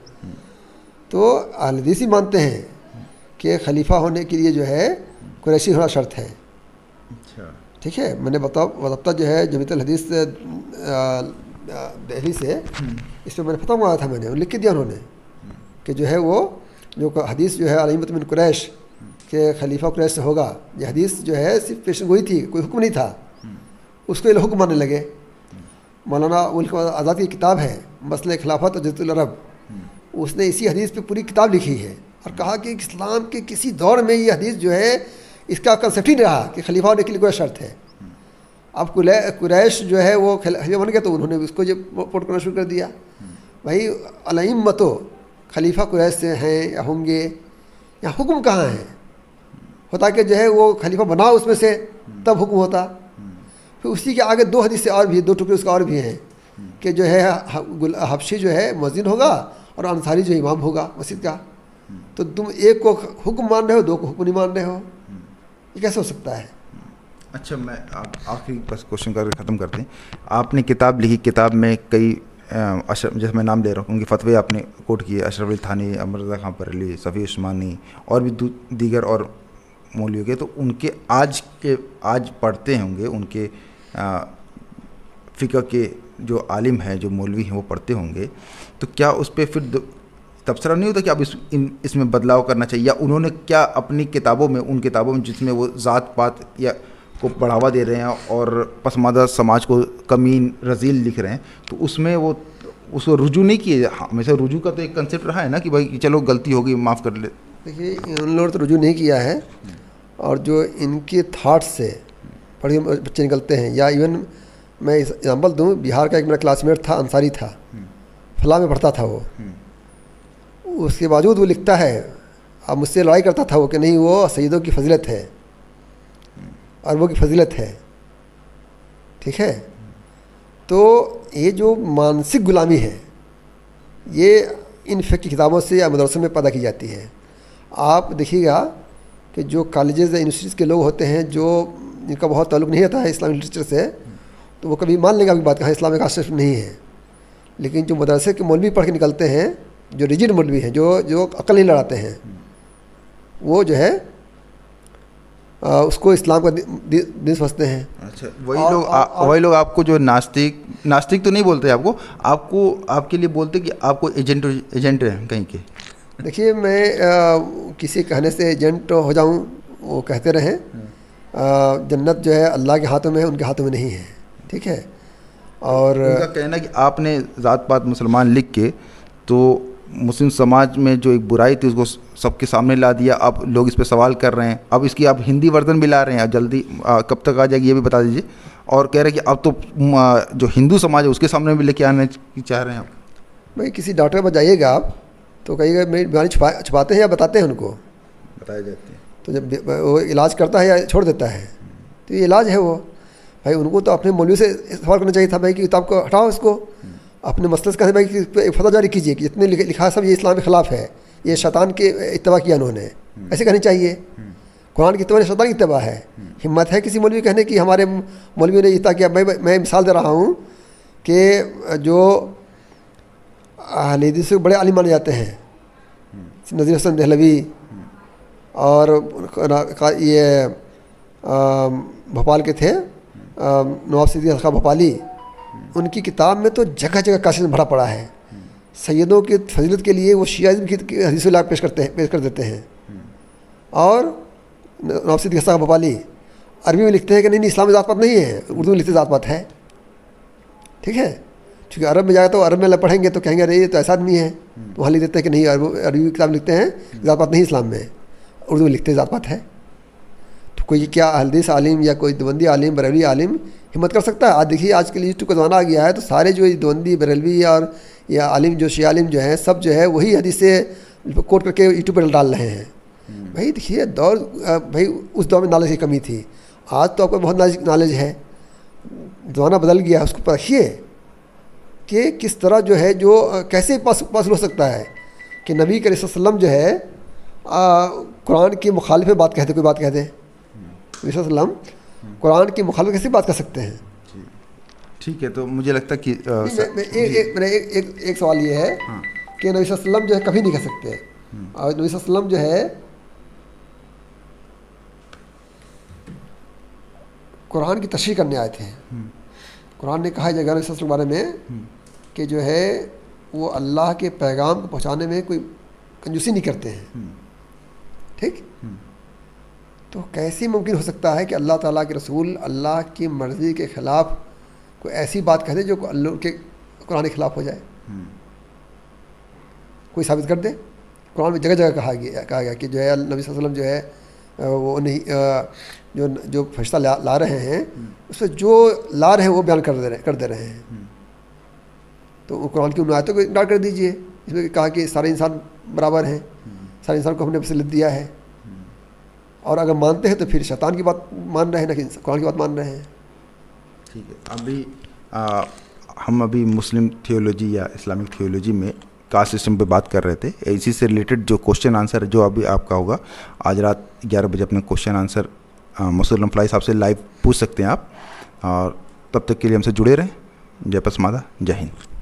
تو اہل حدیث ہی مانتے ہیں کہ خلیفہ ہونے کے لیے جو ہے قریشی ہونا شرط ہے. ٹھیک ہے. میں نے باضابطہ جو ہے جمیعت الحدیث دہلی سے اس پہ میں نے فتویٰ منگایا تھا. میں نے لکھ کے دیا انہوں نے کہ جو ہے وہ جو حدیث جو ہے علامت من قریش کہ خلیفہ قریش سے ہوگا یہ حدیث جو ہے صرف پیشن گوئی تھی کوئی حکم نہیں تھا. اس کو یہ حکم ماننے لگے. مولانا آزاد کی کتاب ہے مسئلہ خلافت اور جزیرۃ العرب. اس نے اسی حدیث پہ پوری کتاب لکھی ہے اور کہا کہ اسلام کے کسی دور میں یہ حدیث جو ہے اس کا کنسیپٹ ہی نہیں رہا کہ خلیفہ ہونے کے لیے کوئی شرط ہے. اب قریش جو ہے وہ خلیفہ بن گیا تو انہوں نے اس کو جو پوٹ کرنا شروع کر دیا. بھائی الائمتو خلیفہ قریش سے ہیں یا ہوں گے یا حکم کہاں ہے؟ ہوتا کہ جو ہے وہ خلیفہ بنا اس میں سے تب حکم ہوتا. پھر اسی کے آگے دو حدیث سے اور بھی دو ٹکڑے اس کا اور بھی ہیں کہ جو ہے حبشی جو ہے مؤذن ہوگا اور انصاری جو امام ہوگا مسجد کا. تو تم ایک کو حکم مان رہے ہو دو کو حکم نہیں مان رہے ہو. یہ کیسے ہو سکتا ہے؟ اچھا میں آخری بس کوشچن کر کے ختم کرتے ہیں. آپ نے کتاب لکھی کتاب میں کئی جیسے میں نام لے رہا ہوں ان کے فتوے آپ نے کوٹ کیے اشرف علی تھانوی امر رضا خان بریلوی شفیع عثمانی اور بھی دیگر اور مولویوں کے. تو ان کے آج پڑھتے ہوں گے ان کے فقہ کے جو عالم ہیں جو مولوی ہیں وہ پڑھتے ہوں گے. تو کیا اس پہ پھر تبصرہ نہیں ہوتا کہ اب اس میں بدلاؤ کرنا چاہیے یا انہوں نے کیا اپنی کتابوں میں ان کتابوں میں جس میں وہ ذات پات یا کو بڑھاوا دے رہے ہیں اور پسماندہ سماج کو کمین رذیل لکھ رہے ہیں تو اس میں وہ اس کو رجوع نہیں کیے؟ ہمیشہ رجوع کا تو ایک کنسیپٹ رہا ہے نا کہ بھائی چلو غلطی ہوگی معاف کر لے. دیکھیے ان لوگوں نے تو رجوع نہیں کیا ہے اور جو ان کے تھاٹس سے پڑھ بچے نکلتے ہیں. یا ایون میں ایگزامپل دوں بہار کا ایک میرا کلاس میٹ تھا انصاری تھا فلاں میں پڑھتا تھا وہ اس کے باوجود وہ لکھتا ہے، اب مجھ سے لڑائی کرتا تھا وہ کہ نہیں وہ سیدوں کی فضیلت ہے اور وہ کی فضیلت ہے، ٹھیک ہے. تو یہ جو مانسک غلامی ہے یہ ان فقہ کی کتابوں سے یا مدرسوں میں پیدا کی جاتی ہے. آپ دیکھیے گا کہ جو کالجز یا یونیورسٹیز کے لوگ ہوتے ہیں جو جن کا بہت تعلق نہیں ہوتا ہے اسلامی لٹریچر سے، تو وہ کبھی مان لیں گے آپ کی بات کہ اسلام ایک صرف نہیں ہے. لیکن جو مدرسے کے مولوی پڑھ کے نکلتے ہیں، جو ریجڈ مولوی ہیں، جو عقل نہیں لڑاتے ہیں، وہ جو ہے اس کو اسلام کا دین سمجھتے ہیں. اچھا، وہی لوگ آپ کو جو ناستک تو نہیں بولتے، آپ کو آپ کے لیے بولتے کہ آپ کو ایجنٹ ہیں کہیں کے. دیکھیے میں کسی کہنے سے ایجنٹ ہو جاؤں، وہ کہتے رہیں جنت جو ہے اللہ کے ہاتھوں میں ہے، ان کے ہاتھوں میں نہیں ہے، ٹھیک ہے. اور ان کا کہنا کہ آپ نے ذات پات مسلمان لکھ کے تو مسلم سماج میں جو ایک برائی تھی اس کو سب کے سامنے لا دیا. اب لوگ اس پہ سوال کر رہے ہیں، اب اس کی آپ ہندی ورژن بھی لا رہے ہیں، جلدی کب تک آ جائے گی یہ بھی بتا دیجیے. اور کہہ رہے ہیں کہ اب تو جو ہندو سماج ہے اس کے سامنے بھی لے کے آنے کی چاہ رہے ہیں آپ. بھائی کسی ڈاکٹر پر جائیے گا آپ تو کہیے گا میری بیماری چھپاتے ہیں یا بتاتے ہیں، ان کو بتائے جاتے ہیں. تو جب وہ علاج کرتا ہے یا چھوڑ دیتا ہے تو یہ علاج ہے. وہ بھائی ان کو تو اپنے مولوی سے سوال کرنا چاہیے تھا بھائی کہ کتاب کو ہٹاؤ، اس کو اپنے مسئلے سے کہتے بھائی کہ ایک فتویٰ جاری کیجیے کہ جتنے لکھا ہے سب یہ اسلام کے خلاف ہے، یہ شیطان کے اتباع کیا انہوں نے. ایسے کہنی چاہیے. قرآن کی اتباع شیطان کی اتباع ہے. ہمت ہے کسی مولوی کہنے کی ہمارے مولویوں نے اتباع کیا؟ میں مثال دے رہا ہوں کہ جو اہل حدیث سے بڑے عالم مانے جاتے ہیں، نذیر حسن دہلوی اور یہ بھوپال کے تھے نواب صدیق خان بھوپالی، ان کی کتاب میں تو جگہ جگہ کاشن بھرا پڑا ہے. سیدوں کی فضیلت کے لیے وہ شیعہ کی حدیث اللہ پیش کر دیتے ہیں. اور نواب صدیق خان بھوپالی عربی میں لکھتے ہیں کہ نہیں اسلام میں ذات پات نہیں ہے، اردو میں لکھتے ذات پات ہے، ٹھیک ہے. چونکہ عرب میں جائے تو عرب میں پڑھیں گے تو کہیں گے ارے یہ تو ایسا نہیں ہے، تو وہاں لکھ دیتے ہیں کہ نہیں عربی کتاب لکھتے ہیں ذات پات نہیں اسلام میں، اردو میں لکھتے ہیں ذات پات ہے. تو کوئی کیا حدیث عالم یا کوئی دیوبندی عالم بریلوی عالم ہمت کر سکتا ہے؟ آج دیکھیے آج کے یوٹیوب کا زمانہ آ گیا ہے تو سارے جو دیوبندی بریلوی اور یا عالم جو شیعہ عالم جو ہیں سب جو ہے وہی حدیث سے کوٹ کر کے یوٹیوب پہ ڈال رہے ہیں. بھائی دیکھیے دور، بھائی اس دور میں نالج کی کمی تھی، آج تو آپ کو بہت نالج ہے، زمانہ بدل گیا. اس کو پرکھیے کہ کس طرح جو ہے جو کیسے پاس ہو سکتا ہے کہ نبی کریم صلی اللہ علیہ وسلم جو ہے قرآن کی مخالف بات کہتے، کوئی بات کہتے ہیں نبی صلی اللہ علیہ وسلم قرآن کی مخالف کیسے بات کر سکتے ہیں؟ ٹھیک ہے. تو مجھے لگتا ہے کہ ایک سوال یہ ہے کہ نبی صلی اللہ علیہ وسلم جو ہے کبھی نہیں کہہ سکتے. اور نبی صلی اللہ علیہ وسلم جو ہے قرآن کی تشریح کرنے آئے تھے. قرآن نے کہا ہے جگہ نبی صلی اللہ علیہ وسلم کے بارے میں کہ جو ہے وہ اللہ کے پیغام کو پہنچانے میں کوئی کنجوسی نہیں کرتے ہیں، ٹھیک. تو کیسے ممکن ہو سکتا ہے کہ اللہ تعالیٰ کے رسول اللہ کی مرضی کے خلاف کوئی ایسی بات کہہ دے جو اللہ کے قرآن کے خلاف ہو جائے؟ کوئی ثابت کر دے. قرآن میں جگہ جگہ کہا گیا کہ جو ہے نبی صلی اللہ علیہ وسلم جو ہے وہ نہیں جو فرشتہ لا رہے ہیں اس میں جو لا رہے ہیں وہ بیان کر دے رہے ہیں. تو وہ قرآن کی ان آیتوں کو اگنور کر دیجئے اس میں کہا کہ سارے انسان برابر ہیں، سارے انسان کو ہم نے فضیلت دیا ہے. اور اگر مانتے ہیں تو پھر شیطان کی بات مان رہے ہیں نہ کہ قرآن کی بات مان رہے ہیں. ٹھیک ہے. ہم ابھی مسلم تھیولوجی یا اسلامک تھیولوجی میں کاسٹ سسٹم پہ بات کر رہے تھے. اسی سے ریلیٹڈ جو کوشچن آنسر جو ابھی آپ کا ہوگا آج رات 11 بجے اپنے کوشچن آنسر مسعود علم فلاحی صاحب سے لائیو پوچھ سکتے ہیں آپ. اور تب تک کے لیے ہم سے جڑے رہیں. جے پس مادہ، جے ہند.